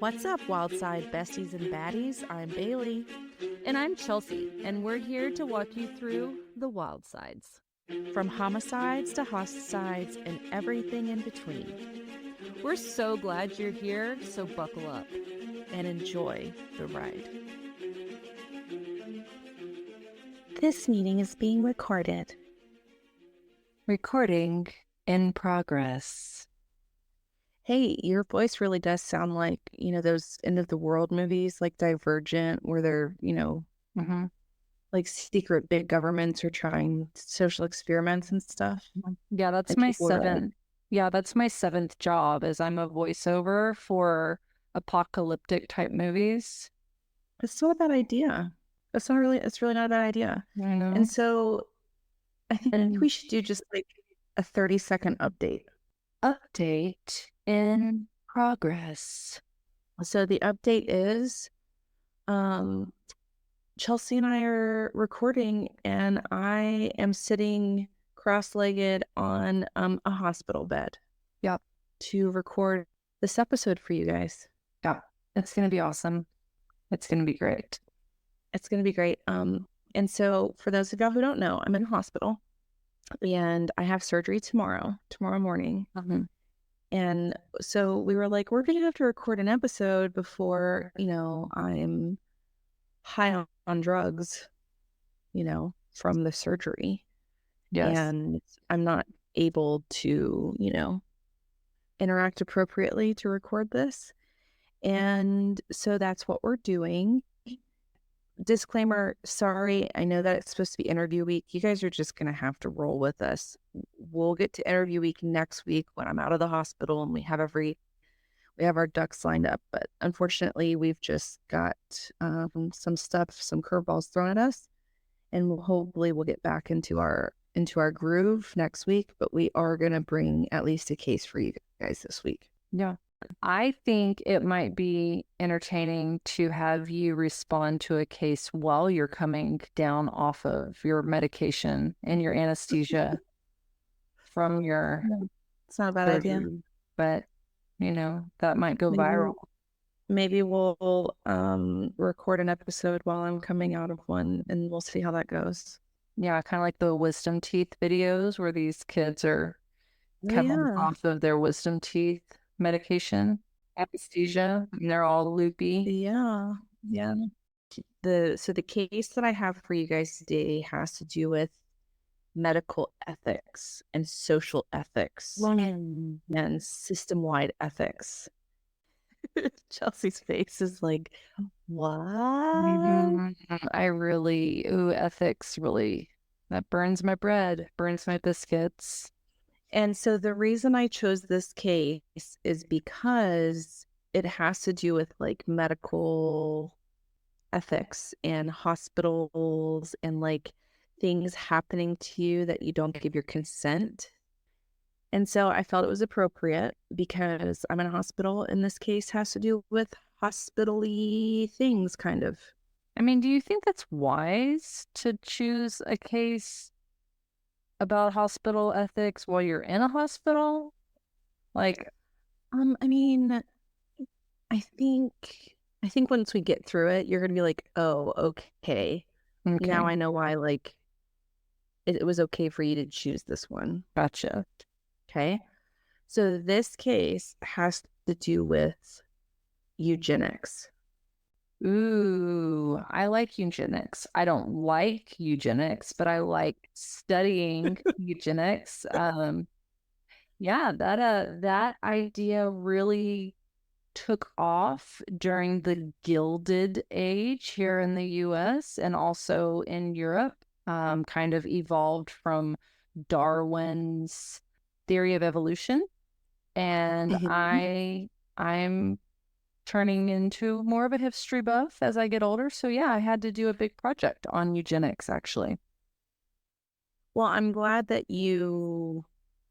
What's up, Wildside besties and baddies? I'm Bailey. And I'm Chelsea, and we're here to walk you through the wild sides. From homicides to hosticides and everything in between. We're so glad you're here, so buckle up and enjoy the ride. This meeting is being recorded. Recording in progress. Hey, your voice really does sound like, those end of the world movies like Divergent, where they're, like secret big governments are trying social experiments and stuff. Yeah, that's my seventh. Yeah, that's my seventh job, is I'm a voiceover for apocalyptic type movies. It's not a bad idea. It's really not a bad idea. I know. And so I think we should do just like a 30-second update. Update in progress. So the update is Chelsea and I are recording, and I am sitting cross-legged on a hospital bed. Yep. To record this episode for you guys. Yeah, it's going to be awesome. It's going to be great. It's going to be great. And so for those of y'all who don't know, I'm in a hospital and I have surgery tomorrow morning. Mm-hmm. And so we were like, we're going to have to record an episode before, I'm high on drugs, from the surgery. Yes. And I'm not able to, interact appropriately to record this. And so that's what we're doing. Disclaimer, sorry, I know that it's supposed to be interview week. You guys are just going to have to roll with us. We'll get to interview week next week when I'm out of the hospital and we have our ducks lined up. But unfortunately, we've just got some curveballs thrown at us, and hopefully we'll get back into our groove next week. But we are going to bring at least a case for you guys this week. Yeah. I think it might be entertaining to have you respond to a case while you're coming down off of your medication and your anesthesia from your... It's not a bad idea. But, that might go viral. Maybe we'll record an episode while I'm coming out of one, and we'll see how that goes. Yeah, kind of like the wisdom teeth videos where these kids are coming off of their wisdom teeth medication, anesthesia, and they're all loopy. Yeah. So the case that I have for you guys today has to do with medical ethics and social ethics and system-wide ethics. Chelsea's face is like, what? Ethics really, that burns my bread, burns my biscuits. And so the reason I chose this case is because it has to do with like medical ethics and hospitals and like things happening to you that you don't give your consent. And so I felt it was appropriate because I'm in a hospital, and this case has to do with hospital-y things, kind of. I mean, do you think that's wise to choose a case about hospital ethics while you're in a hospital? Like, I mean, I think once we get through it, you're gonna be like, oh, okay. Now I know why, like, it was okay for you to choose this one. Gotcha. Okay. So this case has to do with eugenics. Ooh, I like eugenics. I don't like eugenics, but I like studying eugenics. Yeah, that idea really took off during the Gilded Age here in the US and also in Europe. Kind of evolved from Darwin's theory of evolution, and I'm turning into more of a history buff as I get older. So yeah, I had to do a big project on eugenics, actually. Well, I'm glad that you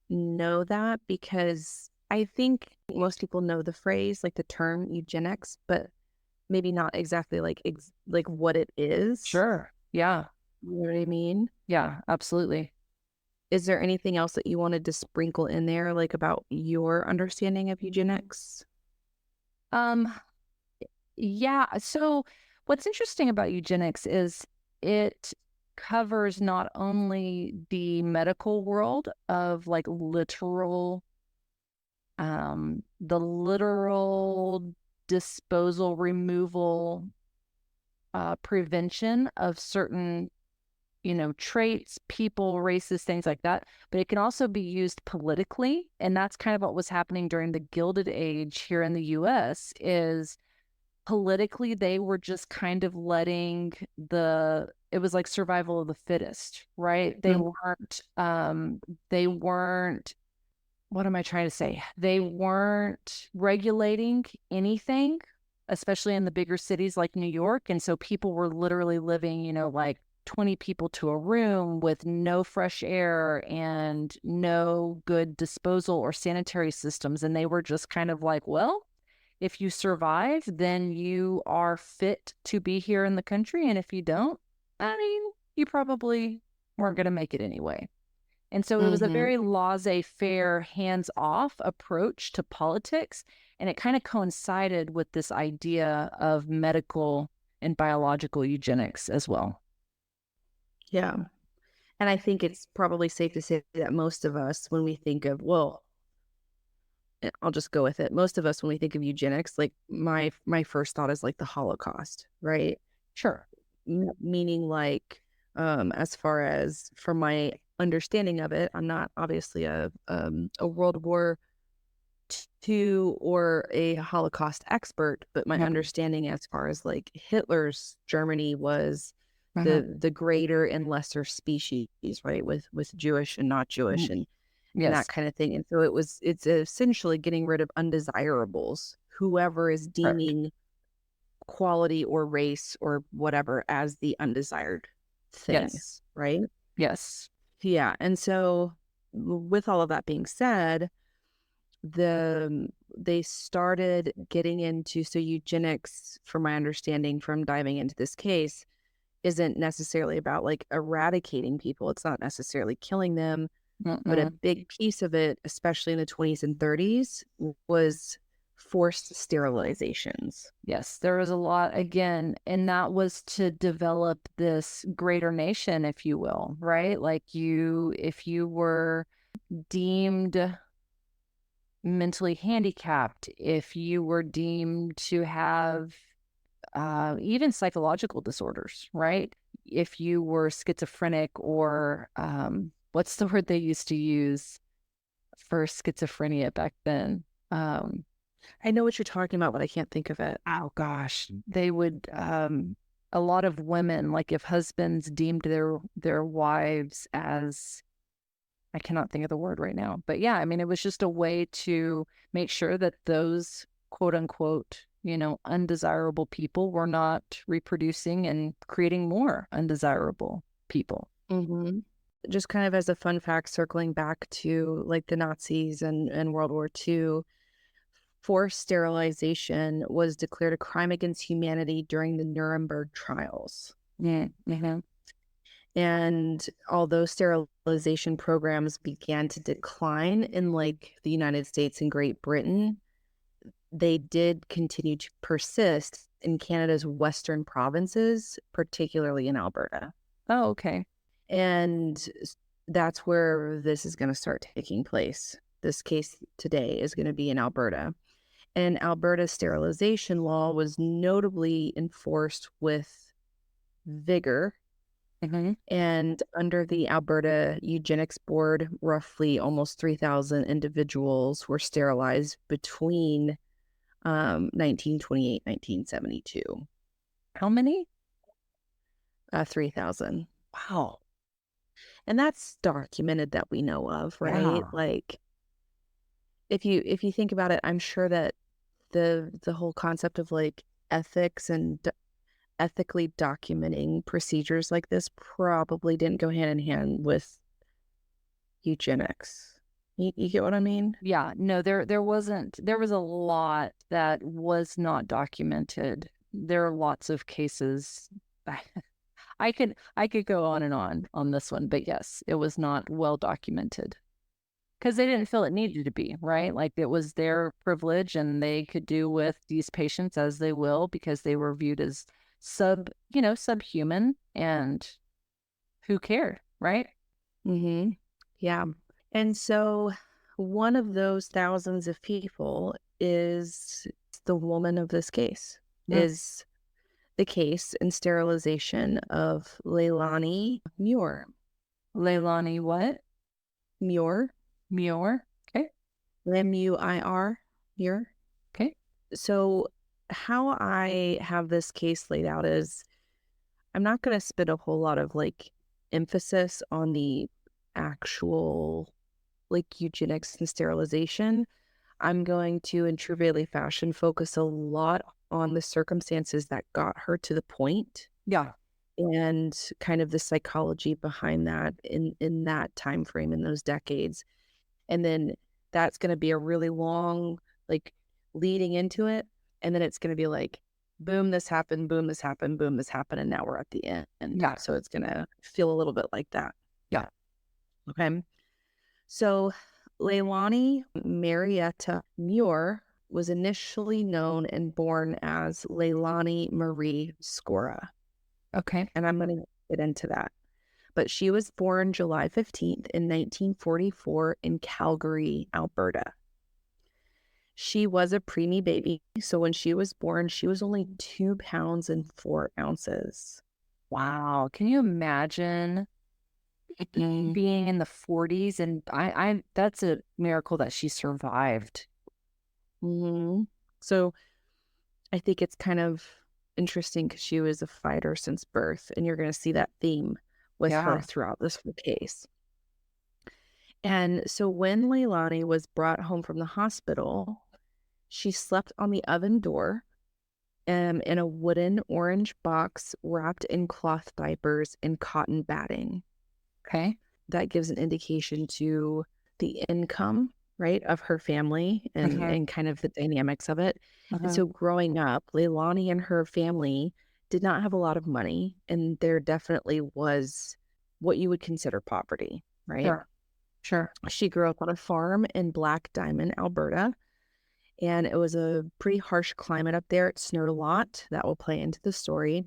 know that, because I think most people know the phrase, like the term eugenics, but maybe not exactly like what it is. Sure. Yeah. You know what I mean? Yeah, absolutely. Is there anything else that you wanted to sprinkle in there, like about your understanding of eugenics? Yeah. So what's interesting about eugenics is it covers not only the medical world of like the literal disposal, removal, prevention of certain, traits, people, races, things like that. But it can also be used politically. And that's kind of what was happening during the Gilded Age here in the US is politically, they were just kind of letting it was like survival of the fittest, right? They weren't, what am I trying to say? They weren't regulating anything, especially in the bigger cities like New York. And so people were literally living, like 20 people to a room with no fresh air and no good disposal or sanitary systems. And they were just kind of like, well, if you survive, then you are fit to be here in the country. And if you don't, I mean, you probably weren't going to make it anyway. And so it was a very laissez-faire, hands-off approach to politics. And it kind of coincided with this idea of medical and biological eugenics as well. Yeah. And I think it's probably safe to say that most of us, when we think of, well, I'll just go with it. Most of us, when we think of eugenics, like my first thought is like the Holocaust, right? Sure. Meaning like, as far as from my understanding of it, I'm not obviously a World War II or a Holocaust expert, but my understanding as far as like Hitler's Germany was the greater and lesser species, right? With Jewish and not Jewish and that kind of thing. And so it's essentially getting rid of undesirables, whoever is deeming quality or race or whatever as the undesired thing, right? Yes. Yeah. And so with all of that being said, they started getting into, so eugenics, from my understanding from diving into this case, isn't necessarily about like eradicating people. It's not necessarily killing them. But a big piece of it, especially in the 20s and 30s, was forced sterilizations. Yes, there was a lot again, and that was to develop this greater nation, if you will, right? Like if you were deemed mentally handicapped, if you were deemed to have even psychological disorders, right? If you were schizophrenic or what's the word they used to use for schizophrenia back then? I know what you're talking about, but I can't think of it. Oh gosh, they would a lot of women, like if husbands deemed their wives as, I cannot think of the word right now, but yeah, I mean, it was just a way to make sure that those quote unquote, undesirable people were not reproducing and creating more undesirable people. Just kind of as a fun fact, circling back to like the Nazis and World War II, forced sterilization was declared a crime against humanity during the Nuremberg trials. And although sterilization programs began to decline in like the United States and Great Britain, they did continue to persist in Canada's western provinces, particularly in Alberta. Oh, okay. And that's where this is going to start taking place. This case today is going to be in Alberta. And Alberta's sterilization law was notably enforced with vigor. And under the Alberta Eugenics Board, roughly almost 3,000 individuals were sterilized between 1928, 1972. How many? 3,000. Wow. And that's documented that we know of, right? Yeah. Like if you think about it, I'm sure that the whole concept of like ethics and ethically documenting procedures like this probably didn't go hand in hand with eugenics. You get what I mean? Yeah, no, there was a lot that was not documented. There are lots of cases. I could go on and on this one, but yes, it was not well documented. because they didn't feel it needed to be, right? Like it was their privilege and they could do with these patients as they will because they were viewed as subhuman, and who cared, right? Mm-hmm. Yeah. And so one of those thousands of people is the woman of this case, Mm. is the case in sterilization of Leilani Muir. Leilani what? Muir, Muir? Okay. Muir, Muir. Okay. So how I have this case laid out is I'm not going to spend a whole lot of like emphasis on the actual like eugenics and sterilization. I'm going to, in True Bailey fashion, focus a lot on the circumstances that got her to the point Yeah. and kind of the psychology behind that in that time frame in those decades. And then that's going to be a really long like leading into it, and then it's going to be like boom, this happened, boom, this happened, boom, this happened, and now we're at the end. Yeah. So it's going to feel a little bit like that. Yeah. Okay. So Leilani Marietta Muir was initially known and born as Leilani Marie Skora. Okay. And I'm going to get into that. But she was born July 15th in 1944 in Calgary, Alberta. She was a preemie baby. So when she was born, she was only 2 pounds and 4 ounces. Wow. Can you imagine being in the 40s? And I that's a miracle that she survived. Mm-hmm. So I think it's kind of interesting because she was a fighter since birth, and you're going to see that theme with her throughout this whole case. And so when Leilani was brought home from the hospital, she slept on the oven door in a wooden orange box wrapped in cloth diapers and cotton batting. Okay. That gives an indication to the income, right, of her family and kind of the dynamics of it. And so growing up, Leilani and her family did not have a lot of money, and there definitely was what you would consider poverty, right? Sure. She grew up on a farm in Black Diamond, Alberta, and it was a pretty harsh climate up there. It snowed a lot. That will play into the story.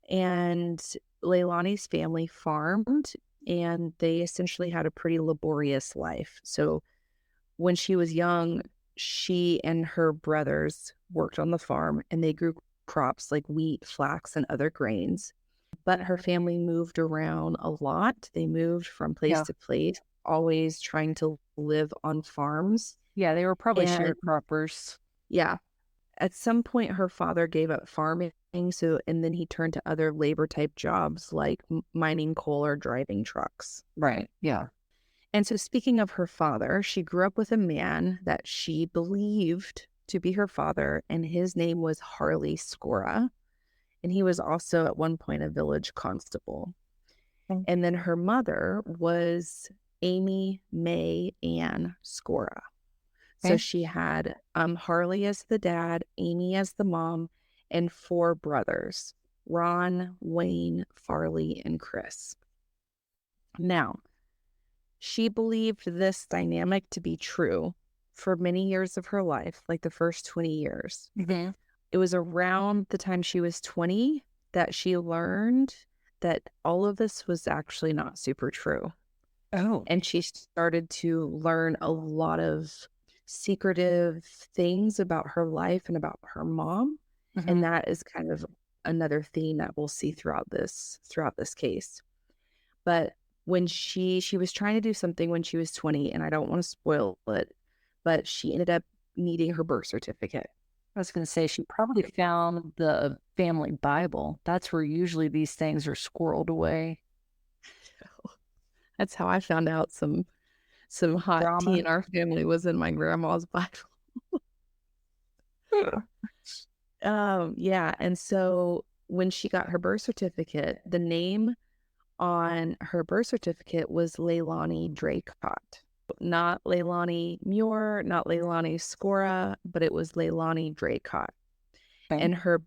And Leilani's family farmed, and they essentially had a pretty laborious life. So when she was young, she and her brothers worked on the farm, and they grew crops like wheat, flax, and other grains. But her family moved around a lot. They moved from place to place, always trying to live on farms. Yeah, they were probably sharecroppers. Yeah. At some point, her father gave up farming, and then he turned to other labor type jobs like mining coal or driving trucks. Right. Yeah. And so speaking of her father, she grew up with a man that she believed to be her father, and his name was Harley Skora. And he was also at one point a village constable. And then her mother was Amy May Ann Skora. So she had Harley as the dad, Amy as the mom, and 4 brothers, Ron, Wayne, Farley, and Chris. Now, she believed this dynamic to be true for many years of her life, like the first 20 years. It was around the time she was 20 that she learned that all of this was actually not super true. Oh. And she started to learn a lot of secretive things about her life and about her mom. And that is kind of another theme that we'll see throughout this case. But when she was trying to do something when she was 20, and I don't want to spoil it, but she ended up needing her birth certificate. I was going to say she probably found the family Bible. That's where usually these things are squirreled away. That's how I found out some hot tea in our family was in my grandma's Bible. Yeah. And so when she got her birth certificate, the name on her birth certificate was Leilani Draycott. Not Leilani Muir, not Leilani Skora, but it was Leilani Draycott. And her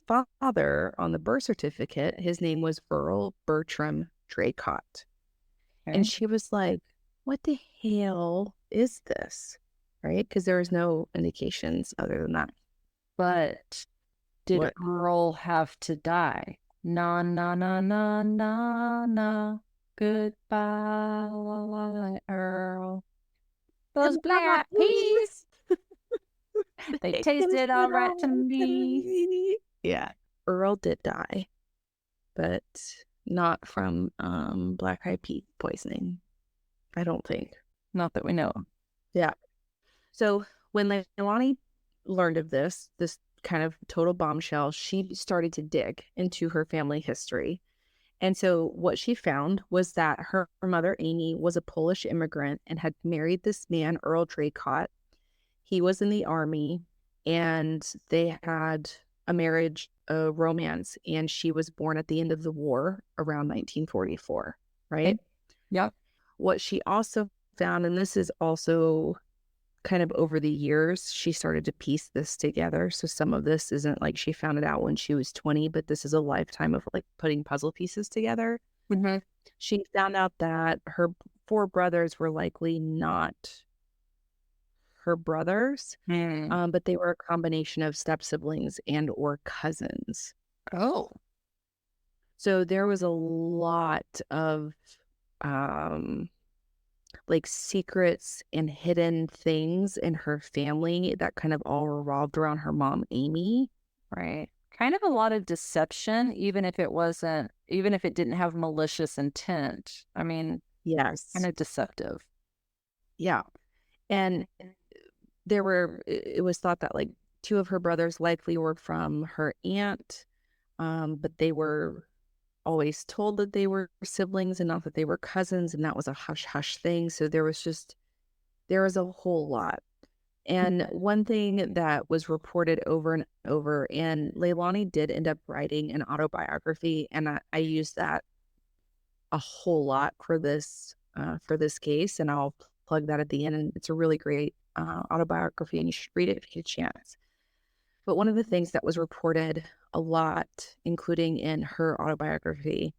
father on the birth certificate, his name was Earl Bertram Draycott. And she was like, what the hell is this? Right? Because there was no indications other than that. But did What? Earl have to die? Na na na na na na. Goodbye, Earl. Those black peas, they tasted all right to me. Yeah. Earl did die, but not from black eyed pea poisoning. I don't think. Not that we know. Yeah. So when Leilani learned of this kind of total bombshell, she started to dig into her family history. And so what she found was that her mother, Amy, was a Polish immigrant and had married this man, Earl Draycott. He was in the army, and they had a marriage, a romance, and she was born at the end of the war around 1944, right? Yep. What she also found, and this is also kind of over the years, she started to piece this together. So some of this isn't like she found it out when she was 20, but this is a lifetime of like putting puzzle pieces together. Mm-hmm. She found out that her 4 brothers were likely not her brothers, but they were a combination of step siblings and or cousins. Oh. So there was a lot of like secrets and hidden things in her family that kind of all revolved around her mom, Amy. Right. Kind of a lot of deception, even if it didn't have malicious intent. I mean, Yes. kind of deceptive. Yeah. And it was thought that like 2 of her brothers likely were from her aunt, but they were always told that they were siblings and not that they were cousins, and that was a hush-hush thing. So there was a whole lot. And one thing that was reported over and over, and Leilani did end up writing an autobiography, and I used that a whole lot for this case, and I'll plug that at the end. And it's a really great autobiography, and you should read it if you get a chance. But one of the things that was reported a lot, including in her autobiography,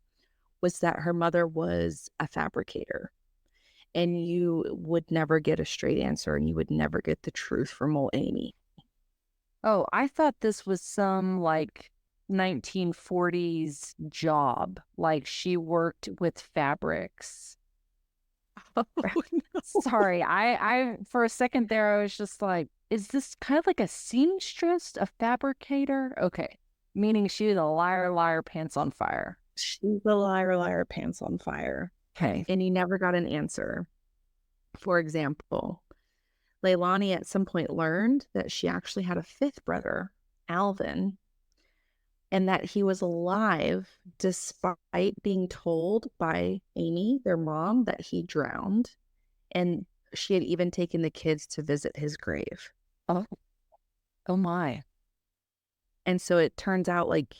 was that her mother was a fabricator. And you would never get a straight answer, and you would never get the truth from old Amy. Oh, I thought this was some like 1940s job. Like she worked with fabrics. Oh, no. Sorry, I for a second there I was just like, is this kind of like a seamstress, a fabricator? Okay. Meaning she was a liar, liar, pants on fire. She's a liar, liar, pants on fire. Okay. And you never got an answer. For example, Leilani at some point learned that she actually had a 5th brother, Alvin, and that he was alive despite being told by Amy, their mom, that he drowned. And she had even taken the kids to visit his grave. Oh my. And so it turns out like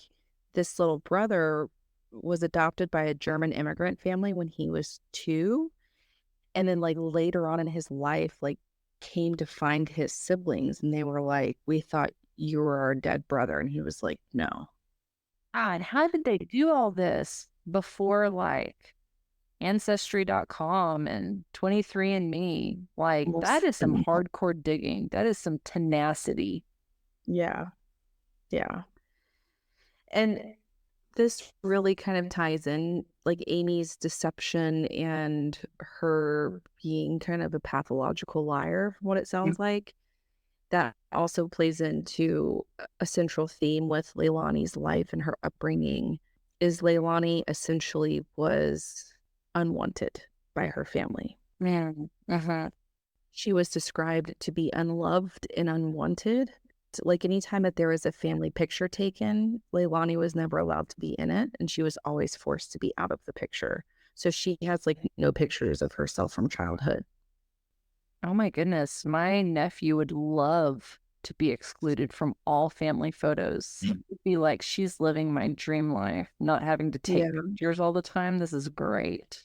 this little brother was adopted by a German immigrant family when he was 2. And then like later on in his life, like came to find his siblings, and they were like, we thought you were our dead brother. And he was like, no. God, how did they do all this before like Ancestry.com and 23andMe? Like that is some hardcore digging. That is some tenacity. Yeah. Yeah. And this really kind of ties in like Amy's deception and her being kind of a pathological liar, from what it sounds like. That also plays into a central theme with Leilani's life and her upbringing, is Leilani essentially was unwanted by her family. Man. Uh-huh. She was described to be unloved and unwanted. Like anytime that there was a family picture taken, Leilani was never allowed to be in it, and she was always forced to be out of the picture. So she has like no pictures of herself from childhood. Oh my goodness. My nephew would love to be excluded from all family photos. It'd be like, she's living my dream life, not having to take pictures all the time. This is great.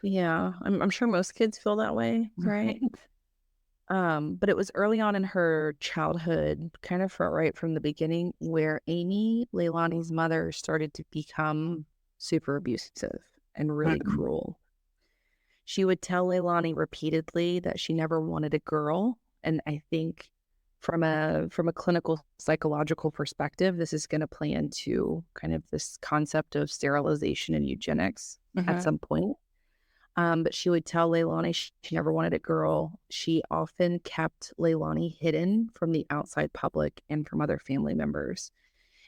Yeah, I'm sure most kids feel that way, right? But it was early on in her childhood, kind of right from the beginning, where Amy, Leilani's mother, started to become super abusive and really cruel. She would tell Leilani repeatedly that she never wanted a girl. And I think from a clinical psychological perspective, this is going to play into kind of this concept of sterilization and eugenics at Mhm. some point. But she would tell Leilani she never wanted a girl. She often kept Leilani hidden from the outside public and from other family members.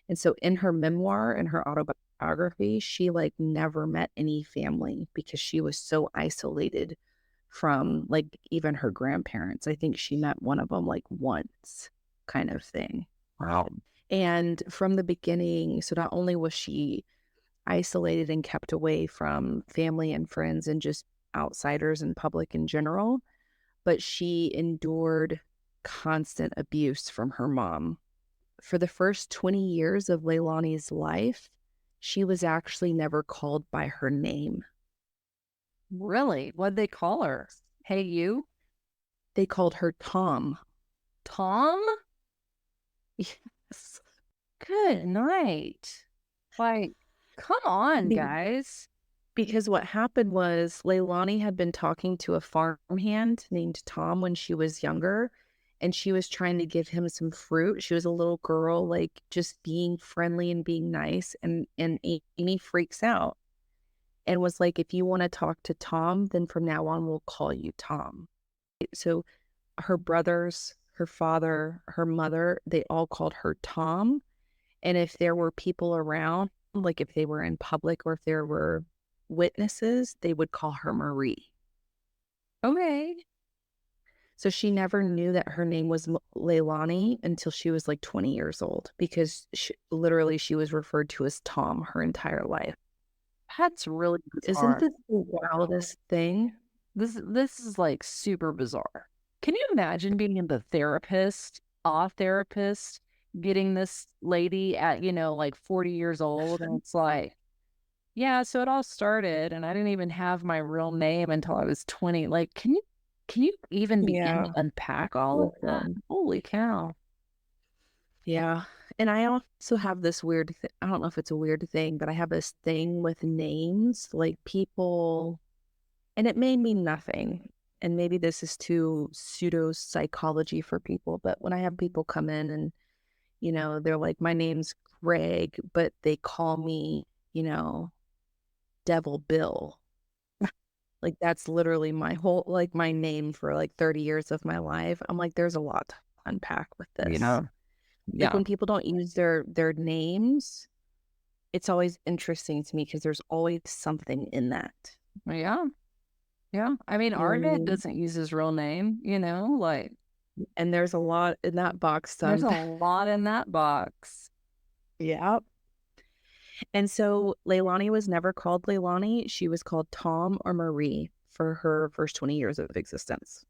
And so in her memoir and her autobiography, she like never met any family because she was so isolated from like even her grandparents. I think she met one of them like once, kind of thing. Wow. And from the beginning, so not only was she isolated and kept away from family and friends and just outsiders and public in general, but she endured constant abuse from her mom. For the first 20 years of Leilani's life, she was actually never called by her name. Really? What'd they call her? Hey, you? They called her Tom. Tom? Yes. Good night. Like, come on, Be- guys. Because what happened was Leilani had been talking to a farmhand named Tom when she was younger, and she was trying to give him some fruit. She was a little girl, like just being friendly and being nice. And Amy freaks out and was like, if you want to talk to Tom, then from now on, we'll call you Tom. So her brothers, her father, her mother, they all called her Tom. And if there were people around, like if they were in public or if there were witnesses, they would call her Marie. Okay. So she never knew that her name was Leilani until she was like 20 years old because literally she was referred to as Tom her entire life. That's really Isn't bizarre. this the wildest thing? This is like super bizarre. Can you imagine being the therapist, a therapist, getting this lady at, like 40 years old, and it's like, yeah, so it all started and I didn't even have my real name until I was 20. Like, can you even begin to Yeah. unpack all of that? Holy cow. Yeah. And I also have this weird I don't know if it's a weird thing, but I have this thing with names, like people, and it may mean nothing. And maybe this is too pseudo psychology for people, but when I have people come in and, they're like, my name's Greg, but they call me, Devil Bill. Like that's literally my whole, like my name for like 30 years of my life. I'm like, there's a lot to unpack with this. Yeah. Like Yeah. when people don't use their names, it's always interesting to me because there's always something in that. Yeah. Yeah. I mean, You know what I Arnett mean? doesn't use his real name, like And there's a lot in that box. there's a lot in that box. Yeah. And so Leilani was never called Leilani. She was called Tom or Marie for her first 20 years of existence.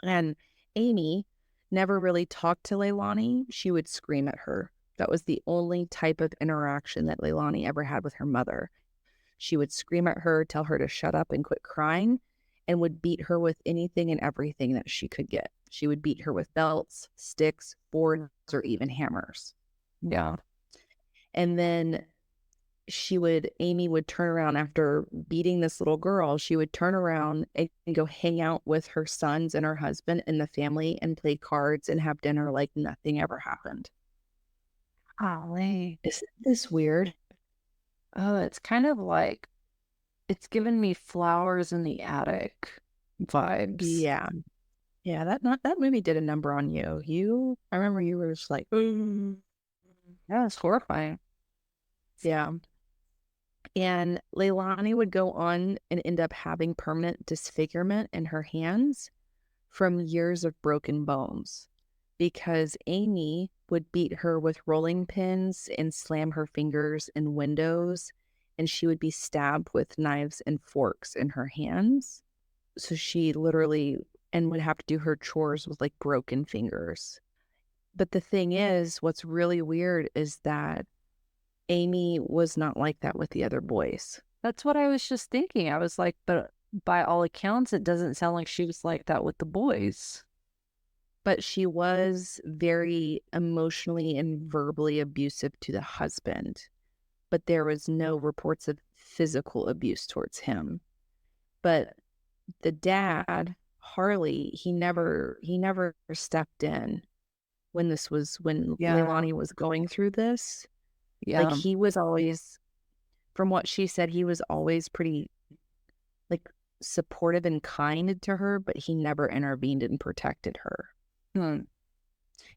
And Amy never really talked to Leilani. She would scream at her. That was the only type of interaction that Leilani ever had with her mother. She would scream at her, tell her to shut up and quit crying, and would beat her with anything and everything that she could get. She would beat her with belts, sticks, boards, or even hammers. Yeah. And then Amy would turn around after beating this little girl. She would turn around and go hang out with her sons and her husband and the family and play cards and have dinner like nothing ever happened. Golly. Isn't this weird? Oh, it's kind of like it's given me flowers in the attic vibes. Yeah. Yeah, that movie did a number on you. I remember you were just like, "Mm." Yeah, it's horrifying. Yeah. And Leilani would go on and end up having permanent disfigurement in her hands from years of broken bones because Amy would beat her with rolling pins and slam her fingers in windows, and she would be stabbed with knives and forks in her hands. So she literally and would have to do her chores with like broken fingers. But the thing is, what's really weird is that Amy was not like that with the other boys. That's what I was just thinking. I was like, but by all accounts, it doesn't sound like she was like that with the boys. But she was very emotionally and verbally abusive to the husband. But there was no reports of physical abuse towards him. But the dad, Harley, he never stepped in when Yeah. Leilani was going through this. Like, Yeah. he was always, from what she said, he was always pretty, like, supportive and kind to her, but he never intervened and protected her. Hmm.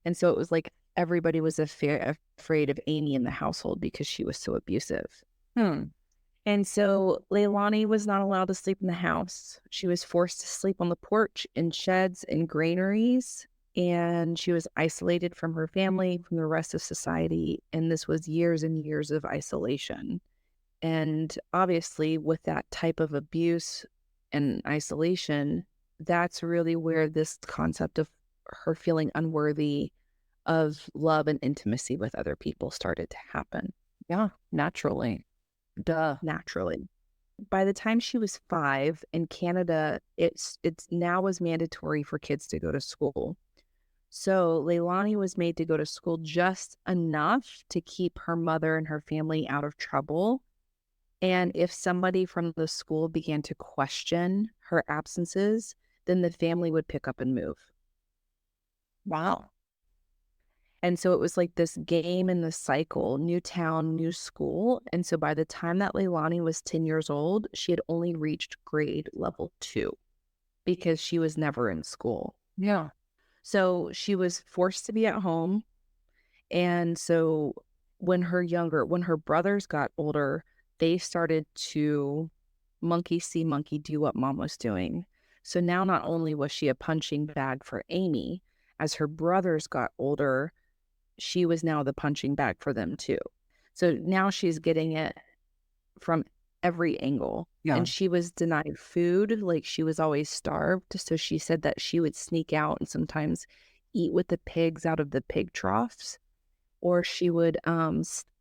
And so it was like everybody was afraid of Amy in the household because she was so abusive. Hmm. And so Leilani was not allowed to sleep in the house. She was forced to sleep on the porch, in sheds and granaries. And she was isolated from her family, from the rest of society. And this was years and years of isolation. And obviously, with that type of abuse and isolation, that's really where this concept of her feeling unworthy of love and intimacy with other people started to happen Yeah. Naturally. Duh. naturally. By the time she was 5 in Canada, it's now was mandatory for kids to go to school. So Leilani was made to go to school just enough to keep her mother and her family out of trouble. And if somebody from the school began to question her absences, then the family would pick up and move. Wow. And so it was like this game in the cycle, new town, new school. And so by the time that Leilani was 10 years old, she had only reached grade level 2 because she was never in school. Yeah. So she was forced to be at home. And so when her brothers got older, they started to monkey see, monkey do what mom was doing. So now not only was she a punching bag for Amy, as her brothers got older, she was now the punching bag for them too. So now she's getting it from every angle. Yeah. And she was denied food, like she was always starved. So she said that she would sneak out and sometimes eat with the pigs out of the pig troughs, or she would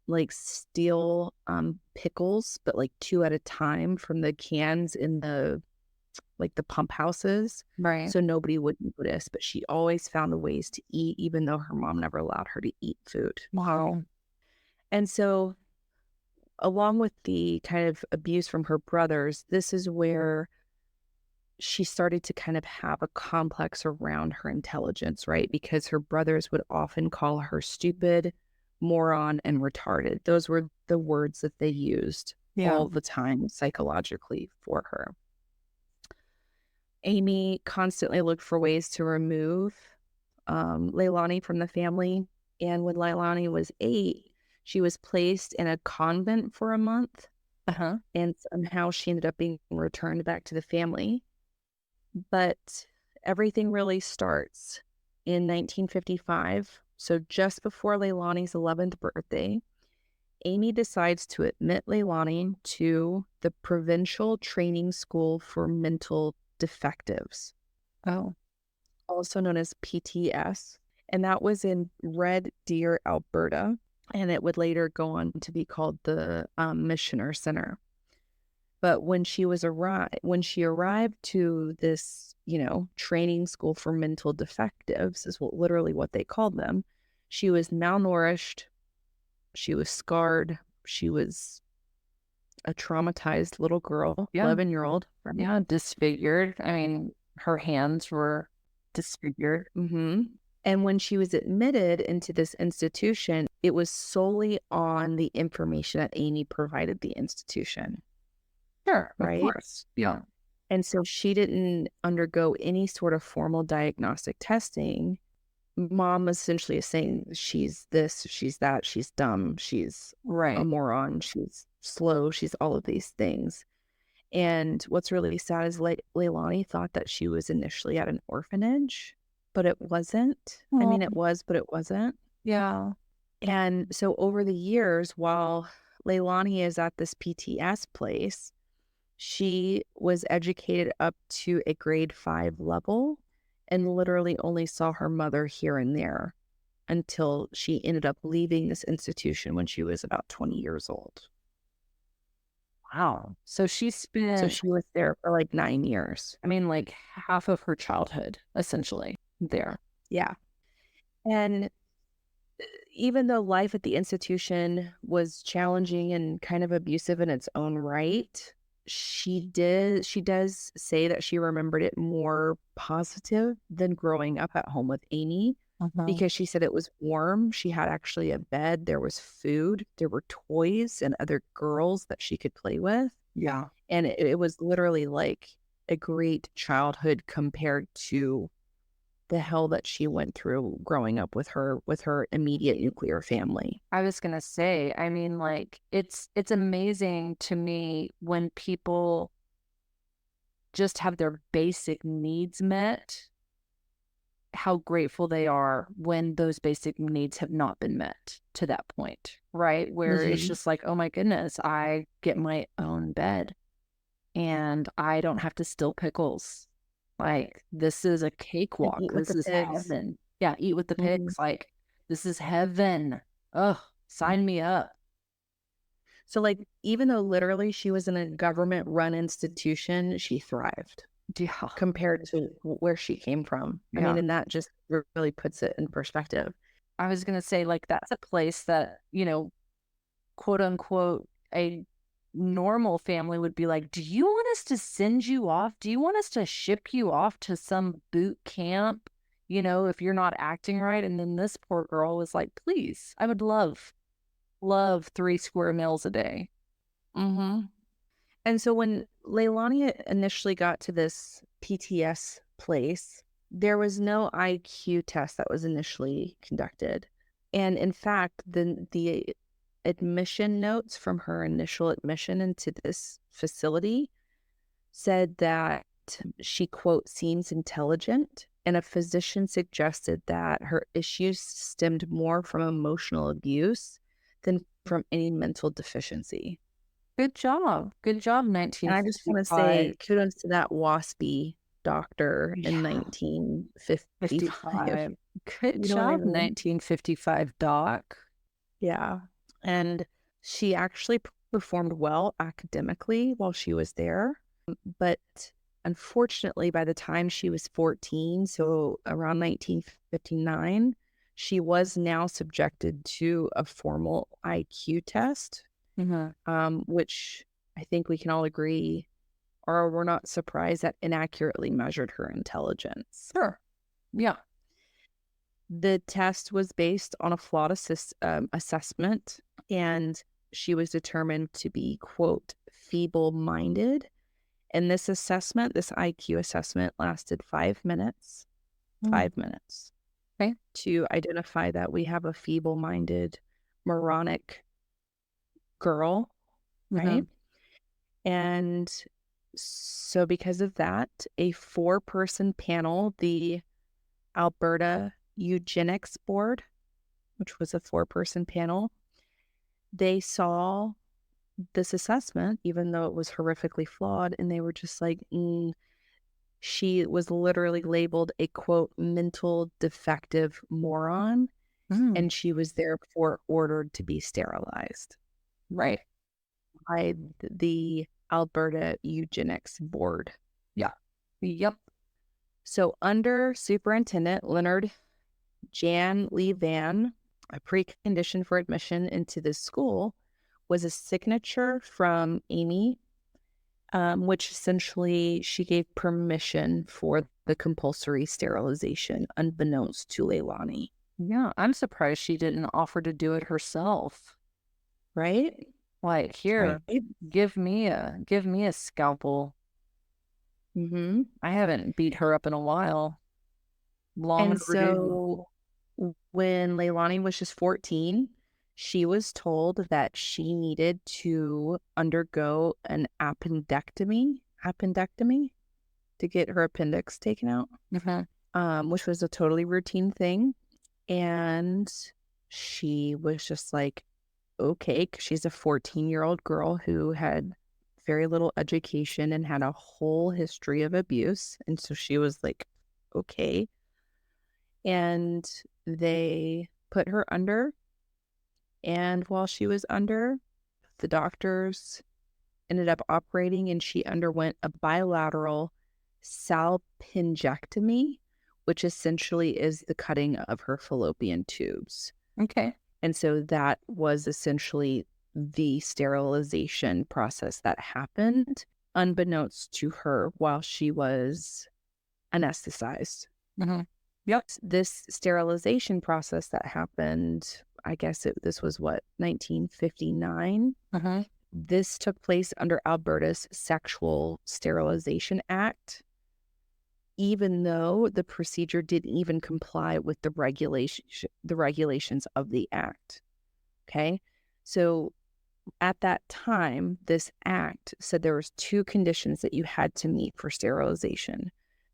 like steal pickles, but like 2 at a time from the cans in the pump houses, Right. so nobody would notice. But she always found ways to eat, even though her mom never allowed her to eat food. Wow. And so, along with the kind of abuse from her brothers, this is where she started to kind of have a complex around her intelligence, right? Because her brothers would often call her stupid, moron, and retarded. Those were the words that they used Yeah. all the time psychologically for her. Amy constantly looked for ways to remove Leilani from the family. And when Leilani was 8, she was placed in a convent for a month. Uh-huh. And somehow she ended up being returned back to the family. But everything really starts in 1955. So just before Leilani's 11th birthday, Amy decides to admit Leilani to the Provincial Training School for Mental Defectives, Oh. also known as PTS. And that was in Red Deer, Alberta. And it would later go on to be called the Missioner Center. But when she arrived to this, training school for mental defectives, is literally what they called them, she was malnourished, she was scarred, she was a traumatized little girl, Yeah. 11-year-old. Yeah. Disfigured. I mean, her hands were disfigured. Mm-hmm. And when she was admitted into this institution, it was solely on the information that Amy provided the institution. Sure. Of Right? course. Yeah. And so she didn't undergo any sort of formal diagnostic testing. Mom essentially is saying she's this, she's that, she's dumb, she's a Right. moron, she's slow, she's all of these things. And what's really sad is Leilani thought that she was initially at an orphanage, but it wasn't. I mean, Oh. it was, but it wasn't. Yeah. And so over the years, while Leilani is at this PTS place, she was educated up to a grade 5 level and literally only saw her mother here and there until she ended up leaving this institution when she was about 20 years old. Wow. So she So spent, she was there for like 9 years. I mean, like half of her childhood, essentially, there. Yeah. And even though life at the institution was challenging and kind of abusive in its own right, she does say that she remembered it more positive than growing up at home with Amy, Uh-huh. because she said it was warm. She had actually a bed, there was food, there were toys and other girls that she could play with. Yeah. And it was literally like a great childhood compared to the hell that she went through growing up with her immediate nuclear family. I was gonna say, I mean, like, it's amazing to me when people just have their basic needs met, how grateful they are when those basic needs have not been met to that point, right? Where it's Mhm. just like, oh my goodness, I get my own bed and I don't have to steal pickles. Like, this is a And cakewalk. eat with This the is pigs. heaven. Yeah, eat with the Mhm. pigs. Like, this is heaven. Oh, sign me up. So, like, even though literally she was in a government-run institution, she thrived Yeah. compared to where she came from. I mean, Yeah. and that just really puts it in perspective. I was gonna say, like, that's a place that, quote unquote, a normal family would be like, do you want us to send you off? Do you want us to ship you off to some boot camp? If you're not acting right. And then this poor girl was like, please, I would love 3 square meals a day. Mhm. And so when Leilani initially got to this PTS place, there was no IQ test that was initially conducted. And in fact, the admission notes from her initial admission into this facility said that she, quote, seems intelligent. And a physician suggested that her issues stemmed more from emotional abuse than from any mental deficiency. Good job. Good job, And I just want to say 1955. kudos to that waspy doctor in Yeah, 1955. 55. Good You know what I job, mean? 1955 doc. Yeah. And she actually performed well academically while she was there. But unfortunately, by the time she was 14, so around 1959, she was now subjected to a formal IQ test, Mhm. which I think we can all agree, or we're not surprised, that inaccurately measured her intelligence. Sure. Yeah. The test was based on a flawed assessment, and she was determined to be, quote, feeble minded. And this assessment, this IQ assessment, lasted 5 minutes, Mm. 5 minutes Okay. to identify that we have a feeble minded, moronic girl, right? Mhm. And so, because of that, a 4-person panel, the Alberta Eugenics Board, which was a 4-person panel, they saw this assessment, even though it was horrifically flawed, and they were just like, she was literally labeled a, quote, mental defective moron, Mm. and she was therefore ordered to be sterilized Right. by the Alberta Eugenics Board. Yeah. Yep. So, under Superintendent Leonard Jan Lee Van, a precondition for admission into this school was a signature from Amy, which essentially she gave permission for the compulsory sterilization, unbeknownst to Leilani, Yeah. I'm surprised she didn't offer to do it herself. right? Like, here, Right. give me a scalpel. Mm-hmm. I haven't beat her up in a while. Long And overdue. so when Leilani was just 14, she was told that she needed to undergo an appendectomy to get her appendix taken out, Mhm. which was a totally routine thing. And she was just like, okay, 'cause she's a 14-year-old girl who had very little education and had a whole history of abuse. And so she was like, okay. And they put her under. And while she was under, the doctors ended up operating and she underwent a bilateral salpingectomy, which essentially is the cutting of her fallopian tubes. Okay. And so that was essentially the sterilization process that happened. unbeknownst to her while she was anesthetized. Mm-hmm. Yep. This sterilization process that happened, I guess this was what, 1959? Mm-hmm. This took place under Alberta's Sexual Sterilization Act, even though the procedure didn't even comply with the regulations of the act. Okay? So at that time, this act said there was 2 conditions that you had to meet for sterilization.